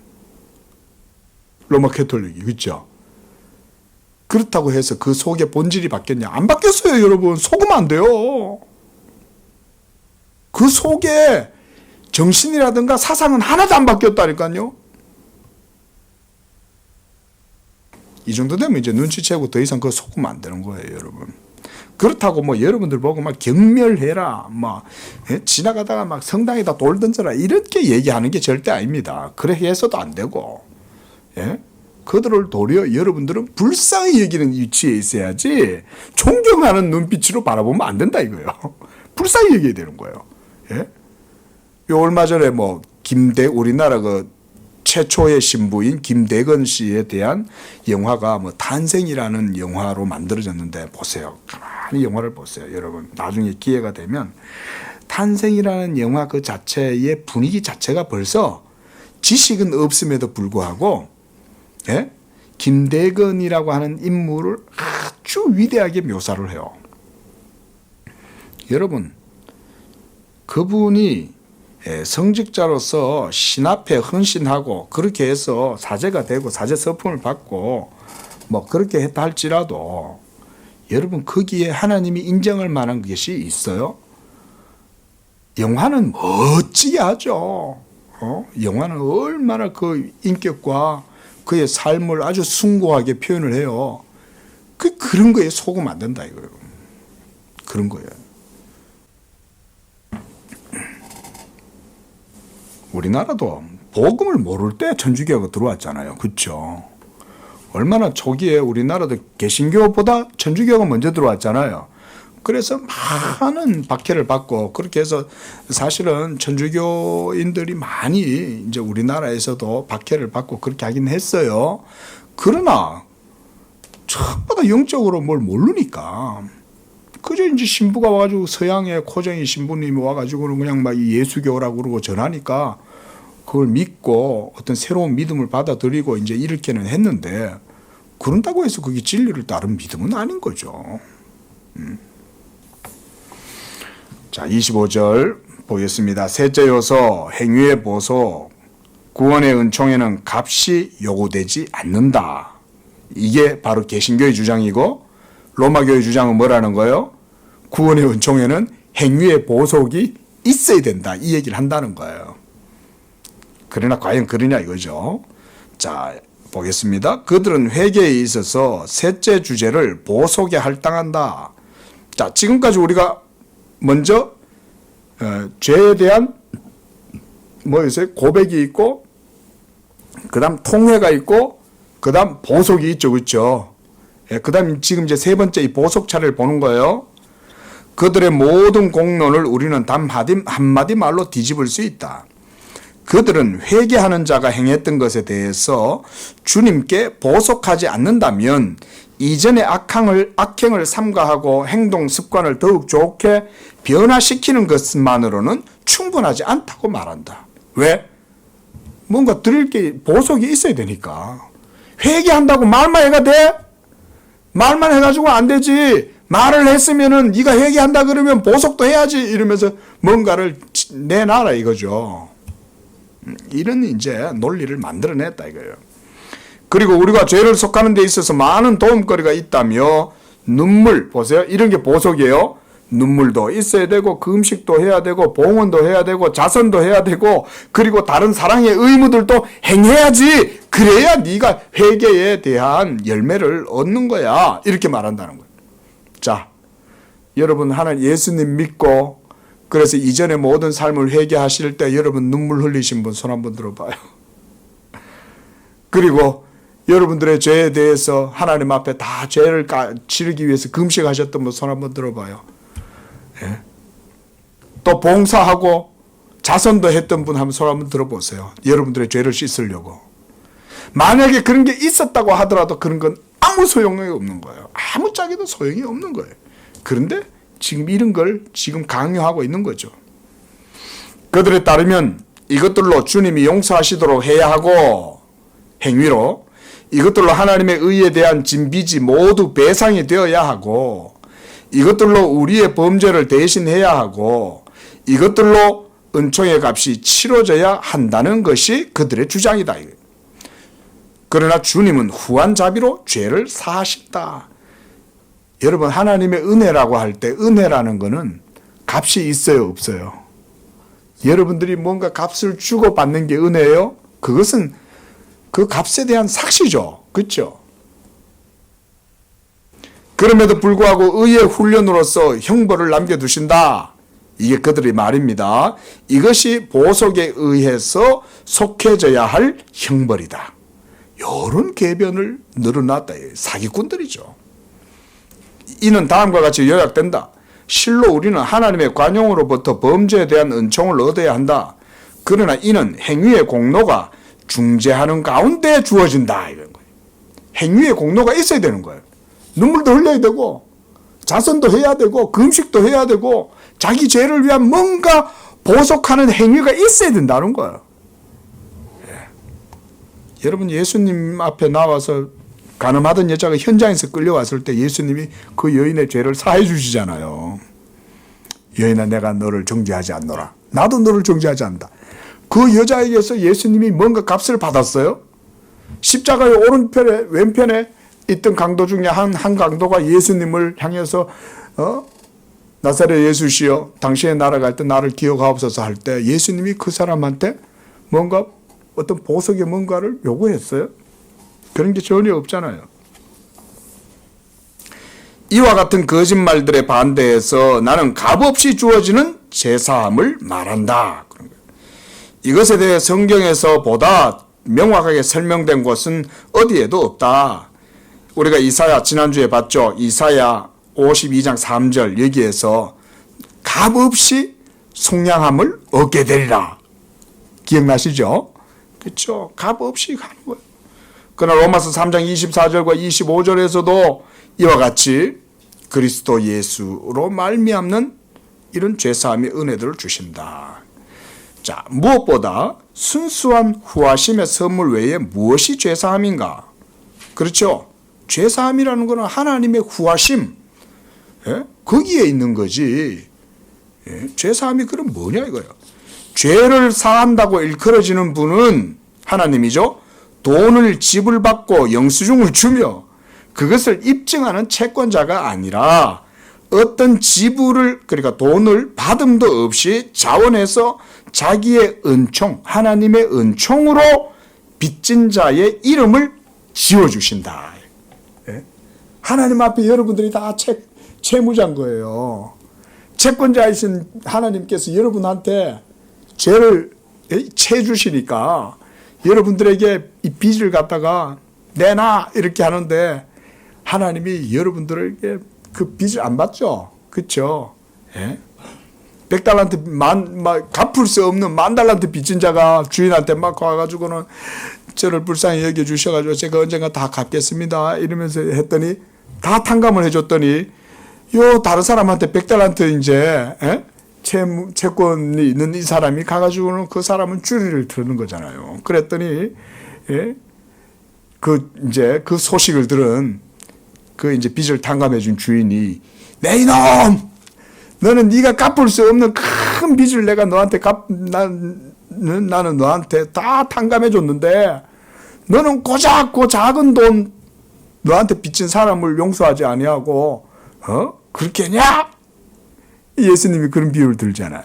로마 캐톨릭이, 그렇죠? 그렇다고 해서 그 속의 본질이 바뀌었냐? 안 바뀌었어요, 여러분. 속으면 안 돼요. 그 속에 정신이라든가 사상은 하나도 안 바뀌었다니까요. 이 정도 되면 이제 눈치채고 더 이상 그거 속으면 안 되는 거예요, 여러분. 그렇다고 뭐 여러분들 보고 막 경멸해라, 막 지나가다가 막 성당에다 돌 던져라 이렇게 얘기하는 게 절대 아닙니다. 그래 해서도 안 되고, 예? 그들을 도리어 여러분들은 불쌍히 여기는 위치에 있어야지 존경하는 눈빛으로 바라보면 안 된다 이거예요. 불쌍히 여겨야 되는 거예요. 예? 요 얼마 전에 뭐 우리나라 그 최초의 신부인 김대건 씨에 대한 영화가 뭐 탄생이라는 영화로 만들어졌는데 보세요. 가만히 영화를 보세요, 여러분. 나중에 기회가 되면 탄생이라는 영화 그 자체의 분위기 자체가 벌써 지식은 없음에도 불구하고, 예? 김대건이라고 하는 인물을 아주 위대하게 묘사를 해요. 여러분, 그분이 성직자로서 신 앞에 헌신하고 그렇게 해서 사제가 되고 사제 서품을 받고 뭐 그렇게 했다 할지라도 여러분 거기에 하나님이 인정할 만한 것이 있어요? 영화는 멋지게 하죠. 영화는 얼마나 그 인격과 그의 삶을 아주 숭고하게 표현을 해요. 그런 거에 속으면 안 된다 이거예요. 그런 거예요. 우리나라도 복음을 모를 때 천주교가 들어왔잖아요. 그렇죠? 얼마나 초기에 우리나라도 개신교보다 천주교가 먼저 들어왔잖아요. 그래서 많은 박해를 받고 그렇게 해서 사실은 천주교인들이 많이 이제 우리나라에서도 박해를 받고 그렇게 하긴 했어요. 그러나 전부 다 영적으로 뭘 모르니까 그저 이제 신부가 와가지고 서양의 코정이 신부님이 와가지고는 그냥 막 예수교라고 그러고 전하니까 그걸 믿고 어떤 새로운 믿음을 받아들이고 이제 이렇게는 했는데 그런다고 해서 그게 진리를 따른 믿음은 아닌 거죠. 자, 25절 보겠습니다. 셋째 요소, 행위의 보소, 구원의 은총에는 값이 요구되지 않는다. 이게 바로 개신교의 주장이고 로마교의 주장은 뭐라는 거예요? 구원의 은총에는 행위의 보석이 있어야 된다. 이 얘기를 한다는 거예요. 그러나 과연 그러냐 이거죠. 자, 보겠습니다. 그들은 회개에 있어서 셋째 주제를 보속에 할당한다. 자, 지금까지 우리가 먼저 죄에 대한 뭐였어요? 고백이 있고, 그 다음 통회가 있고, 그 다음 보속이 있죠. 그렇죠? 그 다음 지금 이제 세 번째 이 보속차를 보는 거예요. 그들의 모든 공론을 우리는 단 한마디 말로 뒤집을 수 있다. 그들은 회개하는 자가 행했던 것에 대해서 주님께 보속하지 않는다면 이전의 악행을 삼가하고 행동 습관을 더욱 좋게 변화시키는 것만으로는 충분하지 않다고 말한다. 왜? 뭔가 드릴 게 보속이 있어야 되니까. 회개한다고 말만 해가 돼? 말만 해가지고 안 되지. 말을 했으면은 네가 회개한다 그러면 보속도 해야지 이러면서 뭔가를 내놔라 이거죠. 이런 이제 논리를 만들어냈다 이거예요. 그리고 우리가 죄를 속하는 데 있어서 많은 도움거리가 있다며 눈물 보세요. 이런 게 보속이에요. 눈물도 있어야 되고 금식도 해야 되고 봉헌도 해야 되고 자선도 해야 되고 그리고 다른 사랑의 의무들도 행해야지. 그래야 네가 회개에 대한 열매를 얻는 거야. 이렇게 말한다는 거예요. 자, 여러분 하나님 예수님 믿고 그래서 이전의 모든 삶을 회개하실 때 여러분 눈물 흘리신 분 손 한번 들어봐요. 그리고 여러분들의 죄에 대해서 하나님 앞에 다 죄를 치르기 위해서 금식하셨던 분 손 한번 들어봐요. 예? 또 봉사하고 자선도 했던 분 한번 손 한번 들어보세요. 여러분들의 죄를 씻으려고. 만약에 그런 게 있었다고 하더라도 그런 건 아무 소용이 없는 거예요. 아무 짝에도 소용이 없는 거예요. 그런데 지금 이런 걸 지금 강요하고 있는 거죠. 그들에 따르면 이것들로 주님이 용서하시도록 해야 하고, 행위로 이것들로 하나님의 의에 대한 진빚이 모두 배상이 되어야 하고, 이것들로 우리의 범죄를 대신해야 하고, 이것들로 은총의 값이 치러져야 한다는 것이 그들의 주장이다. 그러나 주님은 후한자비로 죄를 사하신다. 여러분, 하나님의 은혜라고 할 때 은혜라는 것은 값이 있어요, 없어요? 여러분들이 뭔가 값을 주고 받는 게 은혜예요? 그것은 그 값에 대한 삭시죠. 그렇죠? 그럼에도 불구하고 의의 훈련으로서 형벌을 남겨두신다. 이게 그들의 말입니다. 이것이 보석에 의해서 속해져야 할 형벌이다. 이런 궤변을 늘어놨다. 사기꾼들이죠. 이는 다음과 같이 요약된다. 실로 우리는 하나님의 관용으로부터 범죄에 대한 은총을 얻어야 한다. 그러나 이는 행위의 공로가 중재하는 가운데 주어진다. 이런 거예요. 행위의 공로가 있어야 되는 거예요. 눈물도 흘려야 되고, 자선도 해야 되고, 금식도 해야 되고, 자기 죄를 위한 뭔가 보석하는 행위가 있어야 된다는 거예요. 예. 여러분, 예수님 앞에 나와서 간음하던 여자가 현장에서 끌려왔을 때 예수님이 그 여인의 죄를 사해 주시잖아요. 여인아, 내가 너를 정죄하지 않노라. 나도 너를 정죄하지 않는다. 그 여자에게서 예수님이 뭔가 값을 받았어요. 십자가의 오른편에 왼편에 있던 강도 중에 한 강도가 예수님을 향해서 나사렛 예수시여 당신의 나라 갈 때 나를 기억하옵소서 할 때 예수님이 그 사람한테 뭔가 어떤 보석의 뭔가를 요구했어요. 그런 게 전혀 없잖아요. 이와 같은 거짓말들에 반대해서 나는 값없이 주어지는 제사함을 말한다. 그런 거예요. 이것에 대해 성경에서 보다 명확하게 설명된 곳은 어디에도 없다. 우리가 이사야 지난주에 봤죠. 이사야 52장 3절 여기에서 값없이 속량함을 얻게 되리라. 기억나시죠? 그렇죠. 값없이 가는 거예요. 그러나 로마서 3장 24절과 25절에서도 이와 같이 그리스도 예수로 말미암는 이런 죄사함의 은혜들을 주신다. 자, 무엇보다 순수한 후하심의 선물 외에 무엇이 죄사함인가? 그렇죠. 죄사함이라는 것은 하나님의 후하심, 예? 거기에 있는 거지. 예? 죄사함이 그럼 뭐냐 이거예요. 죄를 사한다고 일컬어지는 분은 하나님이죠. 돈을 지불받고 영수증을 주며 그것을 입증하는 채권자가 아니라 어떤 지불을, 그러니까 돈을 받음도 없이 자원해서 자기의 은총, 하나님의 은총으로 빚진 자의 이름을 지어주신다. 예? 하나님 앞에 여러분들이 다 채무자인 거예요. 채권자이신 하나님께서 여러분한테 죄를 채주시니까 여러분들에게 이 빚을 갖다가 내놔 이렇게 하는데 하나님이 여러분들에게 그 빚을 안 받죠. 그렇죠? 예? 100달란트 갚을 수 없는 10,000달란트 빚진 자가 주인한테 막 와가지고는 저를 불쌍히 여겨주셔가지고 제가 언젠가 다 갚겠습니다 이러면서 했더니 다 탕감을 해줬더니 요 다른 사람한테 100달란트 이제 채권이 있는 이 사람이 가가지고는 그 사람은 주리를 들는 거잖아요. 그랬더니 예? 그 소식을 들은 그 이제 빚을 탕감해준 주인이 내 이놈! 너는 네가 갚을 수 없는 큰 빚을 내가 너한테 나는 너한테 다 탕감해줬는데 너는 고작 그 작은 돈 너한테 빚진 사람을 용서하지 아니하고 그렇게 했냐? 예수님이 그런 비유를 들잖아요.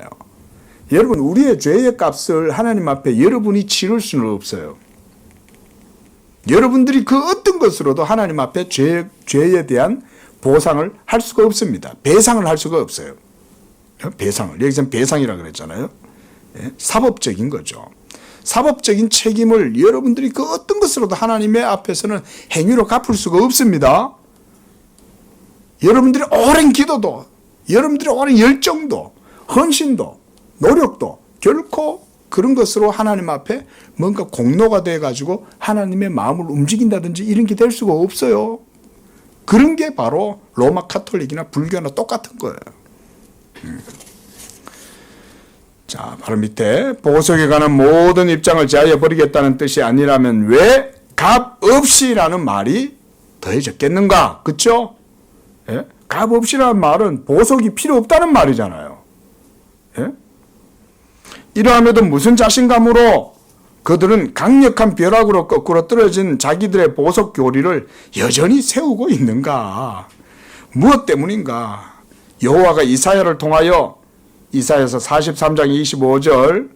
여러분, 우리의 죄의 값을 하나님 앞에 여러분이 치를 수는 없어요. 여러분들이 그 어떤 것으로도 하나님 앞에 죄에 대한 보상을 할 수가 없습니다. 배상을 할 수가 없어요. 배상을. 여기서는 배상이라고 그랬잖아요. 사법적인 거죠. 사법적인 책임을 여러분들이 그 어떤 것으로도 하나님의 앞에서는 행위로 갚을 수가 없습니다. 여러분들의 오랜 기도도, 여러분들의 오랜 열정도, 헌신도, 노력도 결코 그런 것으로 하나님 앞에 뭔가 공로가 돼가지고 하나님의 마음을 움직인다든지 이런 게 될 수가 없어요. 그런 게 바로 로마 카톨릭이나 불교나 똑같은 거예요. 자, 바로 밑에 보석에 관한 모든 입장을 제하여 버리겠다는 뜻이 아니라면 왜 값 없이라는 말이 더해졌겠는가? 그렇죠? 예? 값 없이라는 말은 보석이 필요 없다는 말이잖아요. 예? 이러함에도 무슨 자신감으로 그들은 강력한 벼락으로 거꾸로 떨어진 자기들의 보석 교리를 여전히 세우고 있는가? 무엇 때문인가? 여호와가 이사야를 통하여 이사야서 43장 25절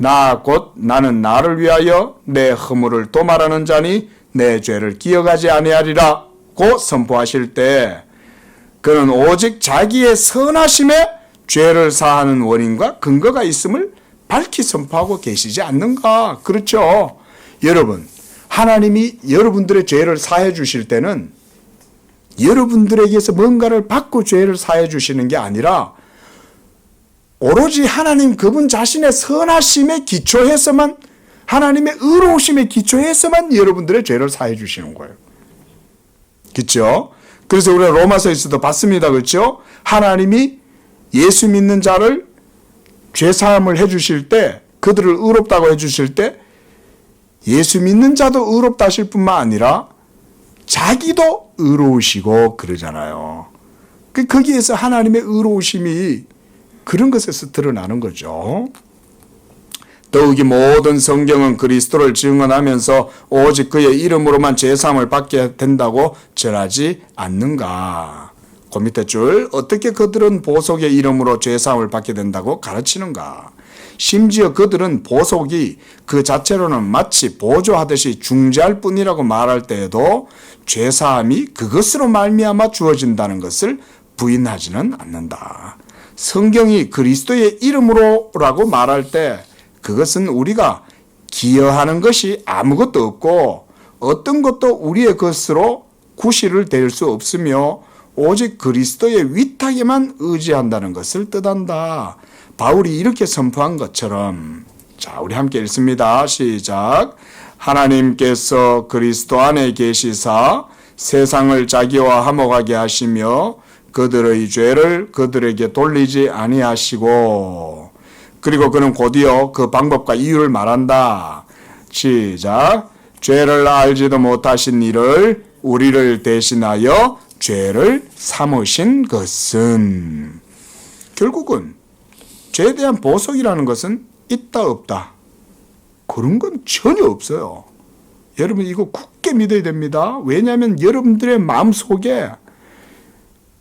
나 곧 나는 나를 위하여 내 허물을 도말하는 자니 내 죄를 기억하지 아니하리라 고 선포하실 때 그는 오직 자기의 선하심에 죄를 사하는 원인과 근거가 있음을 밝히 선포하고 계시지 않는가? 그렇죠? 여러분, 하나님이 여러분들의 죄를 사해 주실 때는 여러분들에게서 뭔가를 받고 죄를 사해 주시는 게 아니라 오로지 하나님 그분 자신의 선하심에 기초해서만 하나님의 의로우심에 기초해서만 여러분들의 죄를 사해 주시는 거예요. 그렇죠? 그래서 우리가 로마서에서도 봤습니다. 그렇죠? 하나님이 예수 믿는 자를 죄 사함을 해 주실 때 그들을 의롭다고 해 주실 때 예수 믿는 자도 의롭다 하실 뿐만 아니라 자기도 의로우시고 그러잖아요. 거기에서 하나님의 의로우심이 그런 것에서 드러나는 거죠. 더욱이 모든 성경은 그리스도를 증언하면서 오직 그의 이름으로만 죄사함을 받게 된다고 전하지 않는가? 그 밑에 줄 어떻게 그들은 보석의 이름으로 죄사함을 받게 된다고 가르치는가? 심지어 그들은 보석이 그 자체로는 마치 보조하듯이 중재할 뿐이라고 말할 때에도 죄사함이 그것으로 말미암아 주어진다는 것을 부인하지는 않는다. 성경이 그리스도의 이름으로라고 말할 때 그것은 우리가 기여하는 것이 아무것도 없고 어떤 것도 우리의 것으로 구실을 댈 수 없으며 오직 그리스도의 위탁에만 의지한다는 것을 뜻한다. 바울이 이렇게 선포한 것처럼 자, 우리 함께 읽습니다. 시작. 하나님께서 그리스도 안에 계시사 세상을 자기와 화목하게 하시며 그들의 죄를 그들에게 돌리지 아니하시고 그리고 그는 곧이어 그 방법과 이유를 말한다. 시작. 죄를 알지도 못하신 이를 우리를 대신하여 죄를 삼으신 것은 결국은 죄에 대한 보석이라는 것은 있다 없다 그런 건 전혀 없어요. 여러분 이거 굳게 믿어야 됩니다. 왜냐하면 여러분들의 마음속에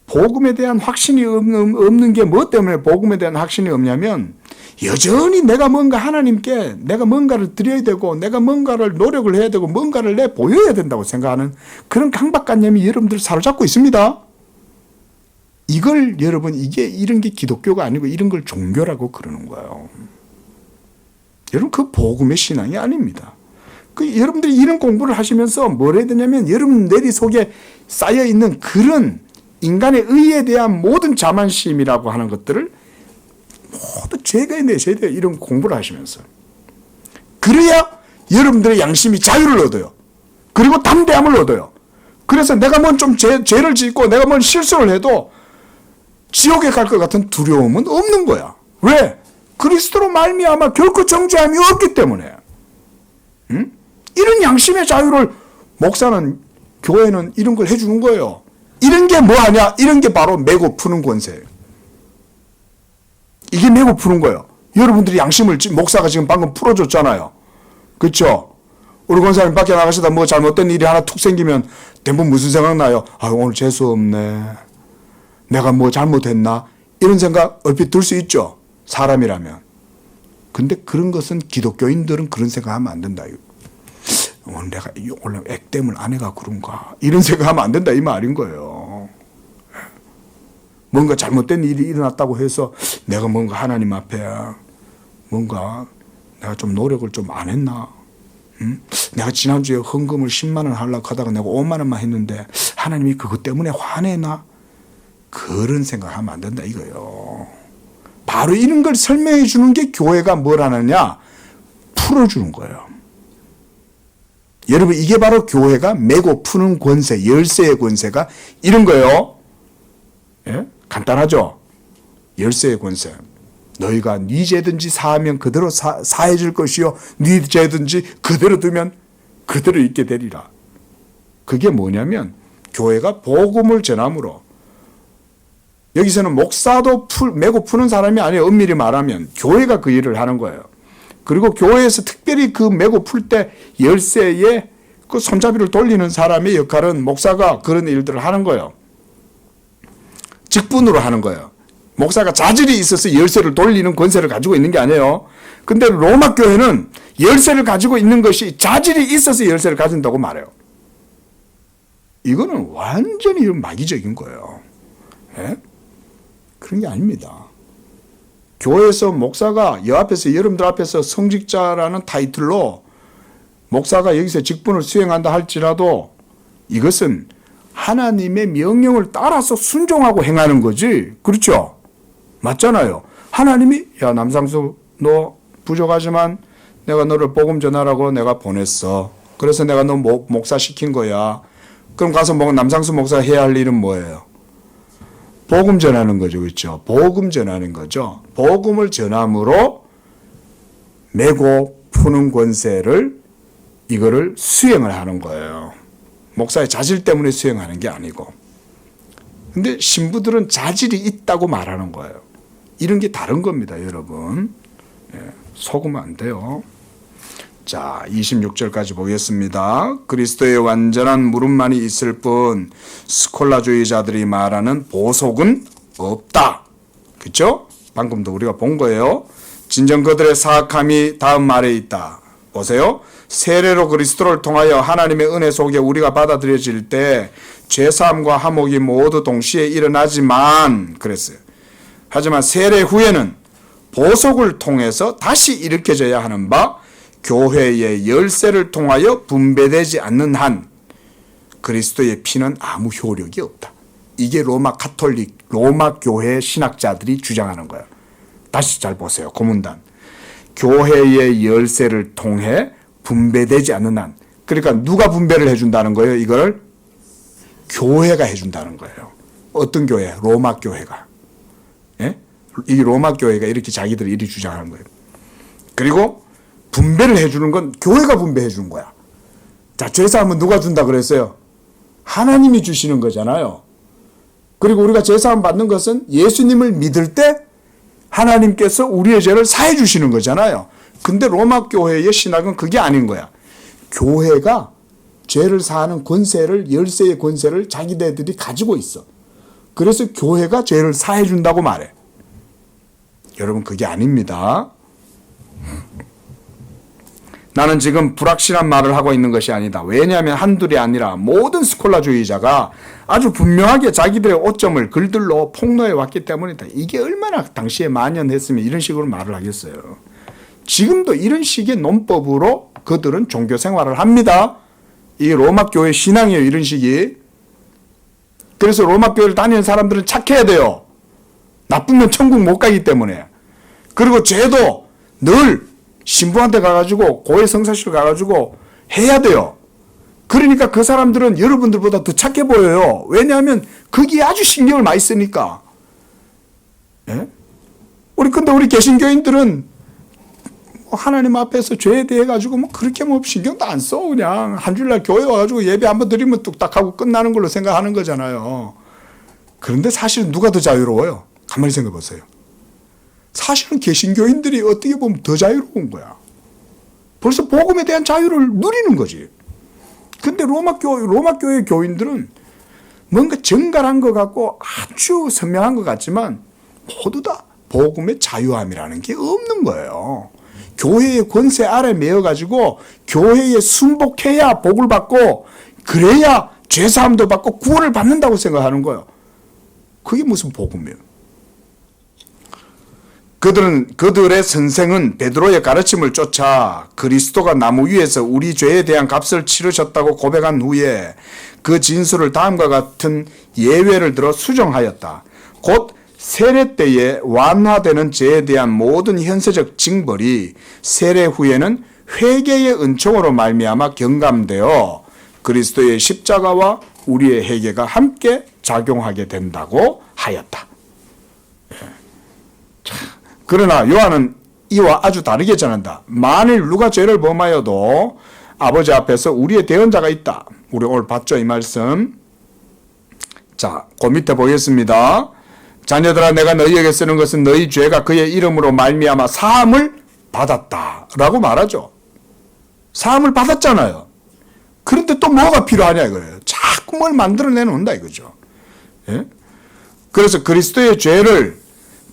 복음에 대한 확신이 없는 게 뭐 때문에 복음에 대한 확신이 없냐면 여전히 내가 뭔가 하나님께 내가 뭔가를 드려야 되고 내가 뭔가를 노력을 해야 되고 뭔가를 내 보여야 된다고 생각하는 그런 강박관념이 여러분들 사로잡고 있습니다. 이걸 여러분 이런 게 기독교가 아니고 이런 걸 종교라고 그러는 거예요. 여러분 그 복음의 신앙이 아닙니다. 여러분들이 이런 공부를 하시면서 뭘 해야 되냐면 여러분 내리 속에 쌓여 있는 그런 인간의 의에 대한 모든 자만심이라고 하는 것들을 모두 제거해내셔야 돼요. 이런 공부를 하시면서. 그래야 여러분들의 양심이 자유를 얻어요. 그리고 담대함을 얻어요. 그래서 내가 뭔 좀 죄를 짓고 내가 뭔 실수를 해도 지옥에 갈 것 같은 두려움은 없는 거야. 왜? 그리스도로 말미암아 결코 정죄함이 없기 때문에. 응? 이런 양심의 자유를 목사는 교회는 이런 걸 해주는 거예요. 이런 게 뭐하냐? 이런 게 바로 매고 푸는 권세예요. 이게 매고 푸는 거예요. 여러분들이 양심을 목사가 지금 방금 풀어줬잖아요. 그렇죠? 우리 권사님 밖에 나가시다 뭐 잘못된 일이 하나 툭 생기면 대부분 무슨 생각 나요? 아 오늘 재수 없네. 내가 뭐 잘못했나? 이런 생각 얼핏 들 수 있죠. 사람이라면. 근데 그런 것은 기독교인들은 그런 생각하면 안 된다. 오늘 내가 원래 액땜을 안 해가 그런가? 이런 생각하면 안 된다 이 말인 거예요. 뭔가 잘못된 일이 일어났다고 해서 내가 뭔가 하나님 앞에 뭔가 내가 좀 노력을 좀 안 했나? 응? 내가 지난주에 헌금을 10만 원 하려고 하다가 내가 5만 원만 했는데 하나님이 그것 때문에 화내나? 그런 생각하면 안 된다 이거예요. 바로 이런 걸 설명해 주는 게 교회가 뭘 하느냐? 풀어주는 거예요. 여러분 이게 바로 교회가 메고 푸는 권세, 열쇠의 권세가 이런 거예요. 예? 간단하죠? 열쇠의 권세. 너희가 네 죄든지 사하면 그대로 사해질 것이요 네 죄든지 그대로 두면 그대로 있게 되리라. 그게 뭐냐면 교회가 복음을 전함으로, 여기서는 목사도 메고 푸는 사람이 아니에요. 엄밀히 말하면 교회가 그 일을 하는 거예요. 그리고 교회에서 특별히 그 메고 풀 때 열쇠에 그 손잡이를 돌리는 사람의 역할은 목사가 그런 일들을 하는 거예요. 직분으로 하는 거예요. 목사가 자질이 있어서 열쇠를 돌리는 권세를 가지고 있는 게 아니에요. 근데 로마 교회는 열쇠를 가지고 있는 것이 자질이 있어서 열쇠를 가진다고 말해요. 이거는 완전히 마귀적인 거예요. 예? 그런 게 아닙니다. 교회에서 목사가 여러분들 앞에서 성직자라는 타이틀로 목사가 여기서 직분을 수행한다 할지라도 이것은 하나님의 명령을 따라서 순종하고 행하는 거지. 그렇죠? 맞잖아요. 하나님이 야 남상수 너 부족하지만 내가 너를 복음 전하라고 내가 보냈어. 그래서 내가 너 목사 시킨 거야. 그럼 가서 남상수 목사 해야 할 일은 뭐예요? 복음 전하는 거죠. 그렇죠? 복음 전하는 거죠. 복음을 전함으로 메고 푸는 권세를 이거를 수행을 하는 거예요. 목사의 자질 때문에 수행하는 게 아니고. 근데 신부들은 자질이 있다고 말하는 거예요. 이런 게 다른 겁니다, 여러분. 예, 속으면 안 돼요. 자, 26절까지 보겠습니다. 그리스도의 완전한 무릇만이 있을 뿐 스콜라주의자들이 말하는 보속은 없다. 그렇죠? 방금도 우리가 본 거예요. 진정 그들의 사악함이 다음 말에 있다. 보세요. 세례로 그리스도를 통하여 하나님의 은혜 속에 우리가 받아들여질 때 죄사함과 화목이 모두 동시에 일어나지만 그랬어요. 하지만 세례 후에는 보속을 통해서 다시 일으켜져야 하는 바 교회의 열쇠를 통하여 분배되지 않는 한 그리스도의 피는 아무 효력이 없다. 이게 로마 교회 신학자들이 주장하는 거예요. 다시 잘 보세요. 고문단. 교회의 열쇠를 통해 분배되지 않는 한. 그러니까 누가 분배를 해준다는 거예요? 이걸 교회가 해준다는 거예요. 어떤 교회? 로마 교회가. 예? 이 로마 교회가 이렇게 자기들이 이렇게 주장하는 거예요. 그리고 분배를 해주는 건 교회가 분배해 주는 거야. 자, 제사함은 누가 준다 그랬어요? 하나님이 주시는 거잖아요. 그리고 우리가 제사함 받는 것은 예수님을 믿을 때 하나님께서 우리의 죄를 사해 주시는 거잖아요. 근데 로마 교회의 신학은 그게 아닌 거야. 교회가 죄를 사하는 권세를, 열쇠의 권세를 자기네들이 가지고 있어. 그래서 교회가 죄를 사해 준다고 말해. 여러분, 그게 아닙니다. 나는 지금 불확실한 말을 하고 있는 것이 아니다. 왜냐하면 한둘이 아니라 모든 스콜라주의자가 아주 분명하게 자기들의 오점을 글들로 폭로해 왔기 때문이다. 이게 얼마나 당시에 만연했으면 이런 식으로 말을 하겠어요. 지금도 이런 식의 논법으로 그들은 종교 생활을 합니다. 이게 로마 교회 신앙이에요. 이런 식이. 그래서 로마 교회를 다니는 사람들은 착해야 돼요. 나쁘면 천국 못 가기 때문에. 그리고 죄도 늘 신부한테 가가지고 고해 성사실 가가지고 해야 돼요. 그러니까 그 사람들은 여러분들보다 더 착해 보여요. 왜냐하면 거기에 아주 신경을 많이 쓰니까. 예? 근데 우리 개신교인들은 하나님 앞에서 죄에 대해 가지고 그렇게 신경도 안 써. 그냥 한 주일날 교회 와가지고 예배 한번 드리면 뚝딱 하고 끝나는 걸로 생각하는 거잖아요. 그런데 사실은 누가 더 자유로워요? 가만히 생각해 보세요. 사실은 개신교인들이 어떻게 보면 더 자유로운 거야. 벌써 복음에 대한 자유를 누리는 거지. 근데 로마 교회 교인들은 뭔가 정갈한 것 같고 아주 선명한 것 같지만 모두 다 복음의 자유함이라는 게 없는 거예요. 교회의 권세 아래 매여가지고 교회에 순복해야 복을 받고 그래야 죄사함도 받고 구원을 받는다고 생각하는 거예요. 그게 무슨 복음이에요? 그들의 선생은 베드로의 가르침을 쫓아 그리스도가 나무 위에서 우리 죄에 대한 값을 치르셨다고 고백한 후에 그 진술을 다음과 같은 예외를 들어 수정하였다. 곧 세례 때에 완화되는 죄에 대한 모든 현세적 징벌이 세례 후에는 회개의 은총으로 말미암아 경감되어 그리스도의 십자가와 우리의 회개가 함께 작용하게 된다고 하였다. 그러나 요한은 이와 아주 다르게 전한다. 만일 누가 죄를 범하여도 아버지 앞에서 우리의 대언자가 있다. 우리 오늘 봤죠, 이 말씀. 자, 그 밑에 보겠습니다. 자녀들아, 내가 너희에게 쓰는 것은 너희 죄가 그의 이름으로 말미암아 사함을 받았다라고 말하죠. 사함을 받았잖아요. 그런데 또 뭐가 필요하냐 이거예요. 자꾸 뭘 만들어내 놓는다 이거죠. 예? 그래서 그리스도의 죄를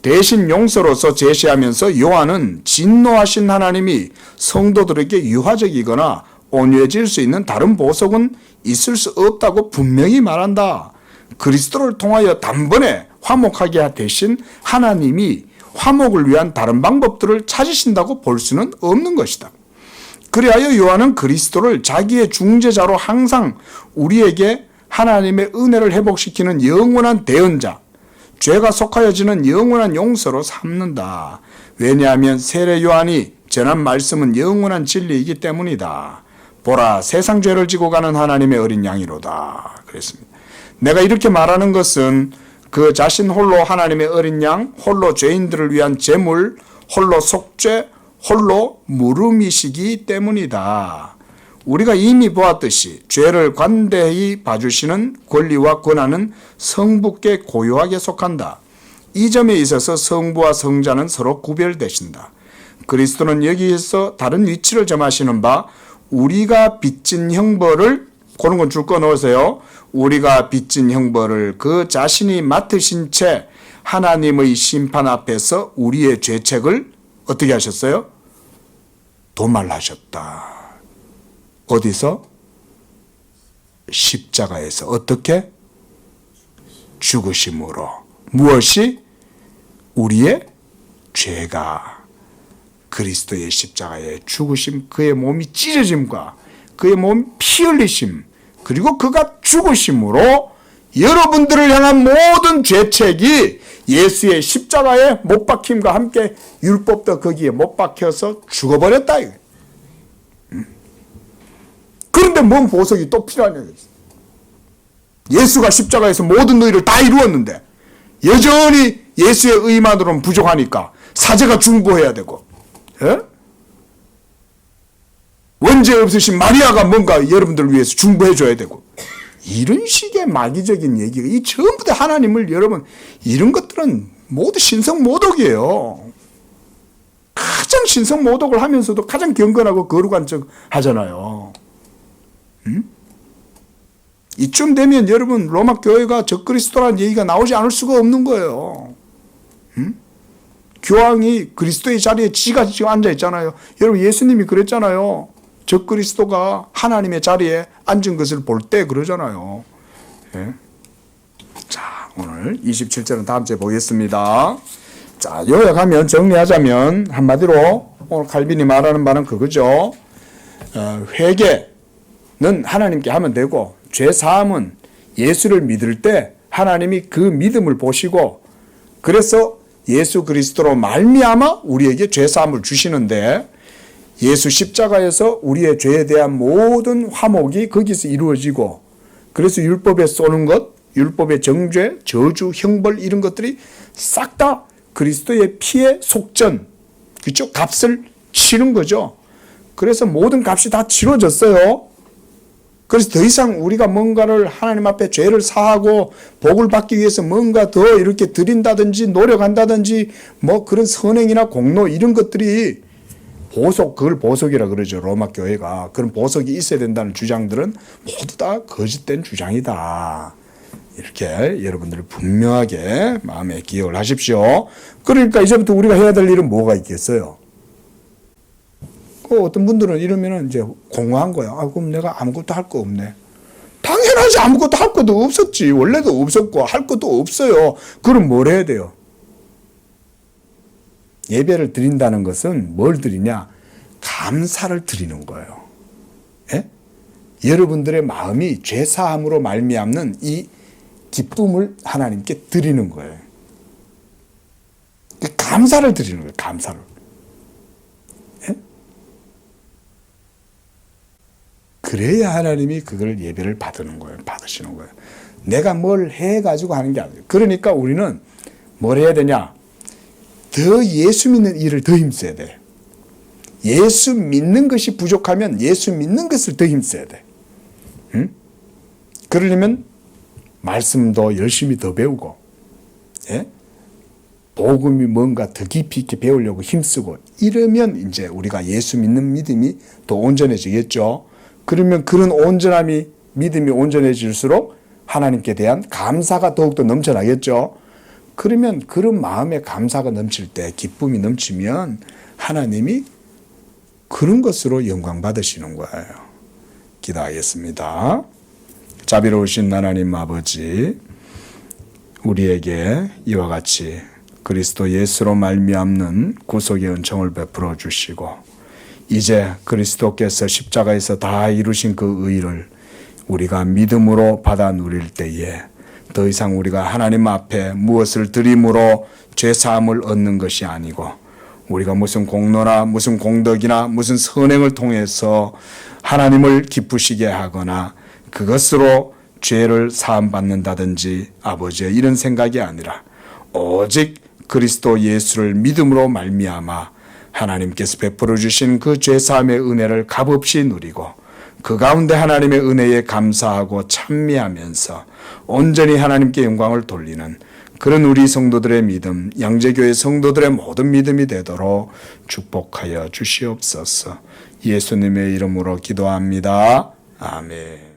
대신 용서로서 제시하면서 요한은 진노하신 하나님이 성도들에게 유화적이거나 온유해질 수 있는 다른 보석은 있을 수 없다고 분명히 말한다. 그리스도를 통하여 단번에 화목하게 하 대신 하나님이 화목을 위한 다른 방법들을 찾으신다고 볼 수는 없는 것이다. 그리하여 요한은 그리스도를 자기의 중재자로 항상 우리에게 하나님의 은혜를 회복시키는 영원한 대언자, 죄가 속하여지는 영원한 용서로 삼는다. 왜냐하면 세례 요한이 전한 말씀은 영원한 진리이기 때문이다. 보라, 세상 죄를 지고 가는 하나님의 어린 양이로다. 그랬습니다. 내가 이렇게 말하는 것은 그 자신 홀로 하나님의 어린 양, 홀로 죄인들을 위한 제물, 홀로 속죄, 홀로 물음이시기 때문이다. 우리가 이미 보았듯이 죄를 관대히 봐주시는 권리와 권한은 성부께 고유하게 속한다. 이 점에 있어서 성부와 성자는 서로 구별되신다. 그리스도는 여기에서 다른 위치를 점하시는 바 우리가 빚진 형벌을, 그런 건 줄 거 넣으세요. 우리가 빚진 형벌을 그 자신이 맡으신 채 하나님의 심판 앞에서 우리의 죄책을 어떻게 하셨어요? 도말하셨다. 어디서? 십자가에서. 어떻게? 죽으심으로. 무엇이? 우리의 죄가 그리스도의 십자가에 죽으심, 그의 몸이 찢어짐과 그의 몸 피 흘리심, 그리고 그가 죽으심으로 여러분들을 향한 모든 죄책이 예수의 십자가에 못 박힘과 함께 율법도 거기에 못 박혀서 죽어버렸다. 그런데 뭔 보석이 또 필요하냐. 예수가 십자가에서 모든 의를 다 이루었는데 여전히 예수의 의만으로는 부족하니까 사제가 중보해야 되고, 예? 원죄 없으신 마리아가 뭔가 여러분들을 위해서 중보해줘야 되고, 이런 식의 마귀적인 얘기가 이 전부 다 하나님을, 여러분, 이런 것들은 모두 신성모독이에요. 가장 신성모독을 하면서도 가장 경건하고 거룩한 척 하잖아요. 이쯤 되면 여러분 로마 교회가 적그리스도라는 얘기가 나오지 않을 수가 없는 거예요. 교황이 그리스도의 자리에 지가 지금 앉아 있잖아요. 여러분 예수님이 그랬잖아요. 적그리스도가 하나님의 자리에 앉은 것을 볼 때 그러잖아요. 예. 자, 오늘 27절은 다음 주에 보겠습니다. 자, 요약하면, 정리하자면 한마디로 오늘 칼빈이 말하는 바는 그거죠. 회개는 하나님께 하면 되고, 죄 사함은 예수를 믿을 때 하나님이 그 믿음을 보시고, 그래서 예수 그리스도로 말미암아 우리에게 죄 사함을 주시는데, 예수 십자가에서 우리의 죄에 대한 모든 화목이 거기서 이루어지고, 그래서 율법에 쏘는 것, 율법의 정죄, 저주, 형벌 이런 것들이 싹 다 그리스도의 피의 속전, 그렇죠? 값을 치는 거죠. 그래서 모든 값이 다 치러졌어요. 그래서 더 이상 우리가 뭔가를 하나님 앞에 죄를 사하고 복을 받기 위해서 뭔가 더 이렇게 드린다든지 노력한다든지 뭐 그런 선행이나 공로 이런 것들이 보석, 그걸 보석이라 그러죠. 로마 교회가. 그런 보석이 있어야 된다는 주장들은 모두 다 거짓된 주장이다. 이렇게 여러분들이 분명하게 마음에 기억을 하십시오. 그러니까 이제부터 우리가 해야 될 일은 뭐가 있겠어요? 어떤 분들은 이러면은 이제 공허한 거야. 아, 그럼 내가 아무것도 할 거 없네. 당연하지. 아무것도 할 것도 없었지. 원래도 없었고 할 것도 없어요. 그럼 뭘 해야 돼요? 예배를 드린다는 것은 뭘 드리냐? 감사를 드리는 거예요. 예? 여러분들의 마음이 죄사함으로 말미암는 이 기쁨을 하나님께 드리는 거예요. 감사를 드리는 거예요. 감사를. 예? 그래야 하나님이 그걸 예배를 받는 거예요. 받으시는 거예요. 내가 뭘 해가지고 하는 게 아니에요. 그러니까 우리는 뭘 해야 되냐? 더 예수 믿는 일을 더 힘써야 돼. 예수 믿는 것이 부족하면 예수 믿는 것을 더 힘써야 돼. 응? 그러려면 말씀도 열심히 더 배우고, 예? 복음이 뭔가 더 깊이 있게 배우려고 힘쓰고 이러면 이제 우리가 예수 믿는 믿음이 더 온전해지겠죠. 그러면 그런 온전함이 믿음이 온전해질수록 하나님께 대한 감사가 더욱더 넘쳐나겠죠. 그러면 그런 마음에 감사가 넘칠 때, 기쁨이 넘치면 하나님이 그런 것으로 영광 받으시는 거예요. 기도하겠습니다. 자비로우신 하나님 아버지, 우리에게 이와 같이 그리스도 예수로 말미암는 구속의 은총을 베풀어 주시고, 이제 그리스도께서 십자가에서 다 이루신 그 의를 우리가 믿음으로 받아 누릴 때에 더 이상 우리가 하나님 앞에 무엇을 드림으로 죄사함을 얻는 것이 아니고, 우리가 무슨 공로나 무슨 공덕이나 무슨 선행을 통해서 하나님을 기쁘시게 하거나 그것으로 죄를 사함받는다든지 아버지의 이런 생각이 아니라 오직 그리스도 예수를 믿음으로 말미암아 하나님께서 베풀어 주신 그 죄사함의 은혜를 값없이 누리고 그 가운데 하나님의 은혜에 감사하고 찬미하면서 온전히 하나님께 영광을 돌리는 그런 우리 성도들의 믿음, 양재교회 성도들의 모든 믿음이 되도록 축복하여 주시옵소서. 예수님의 이름으로 기도합니다. 아멘.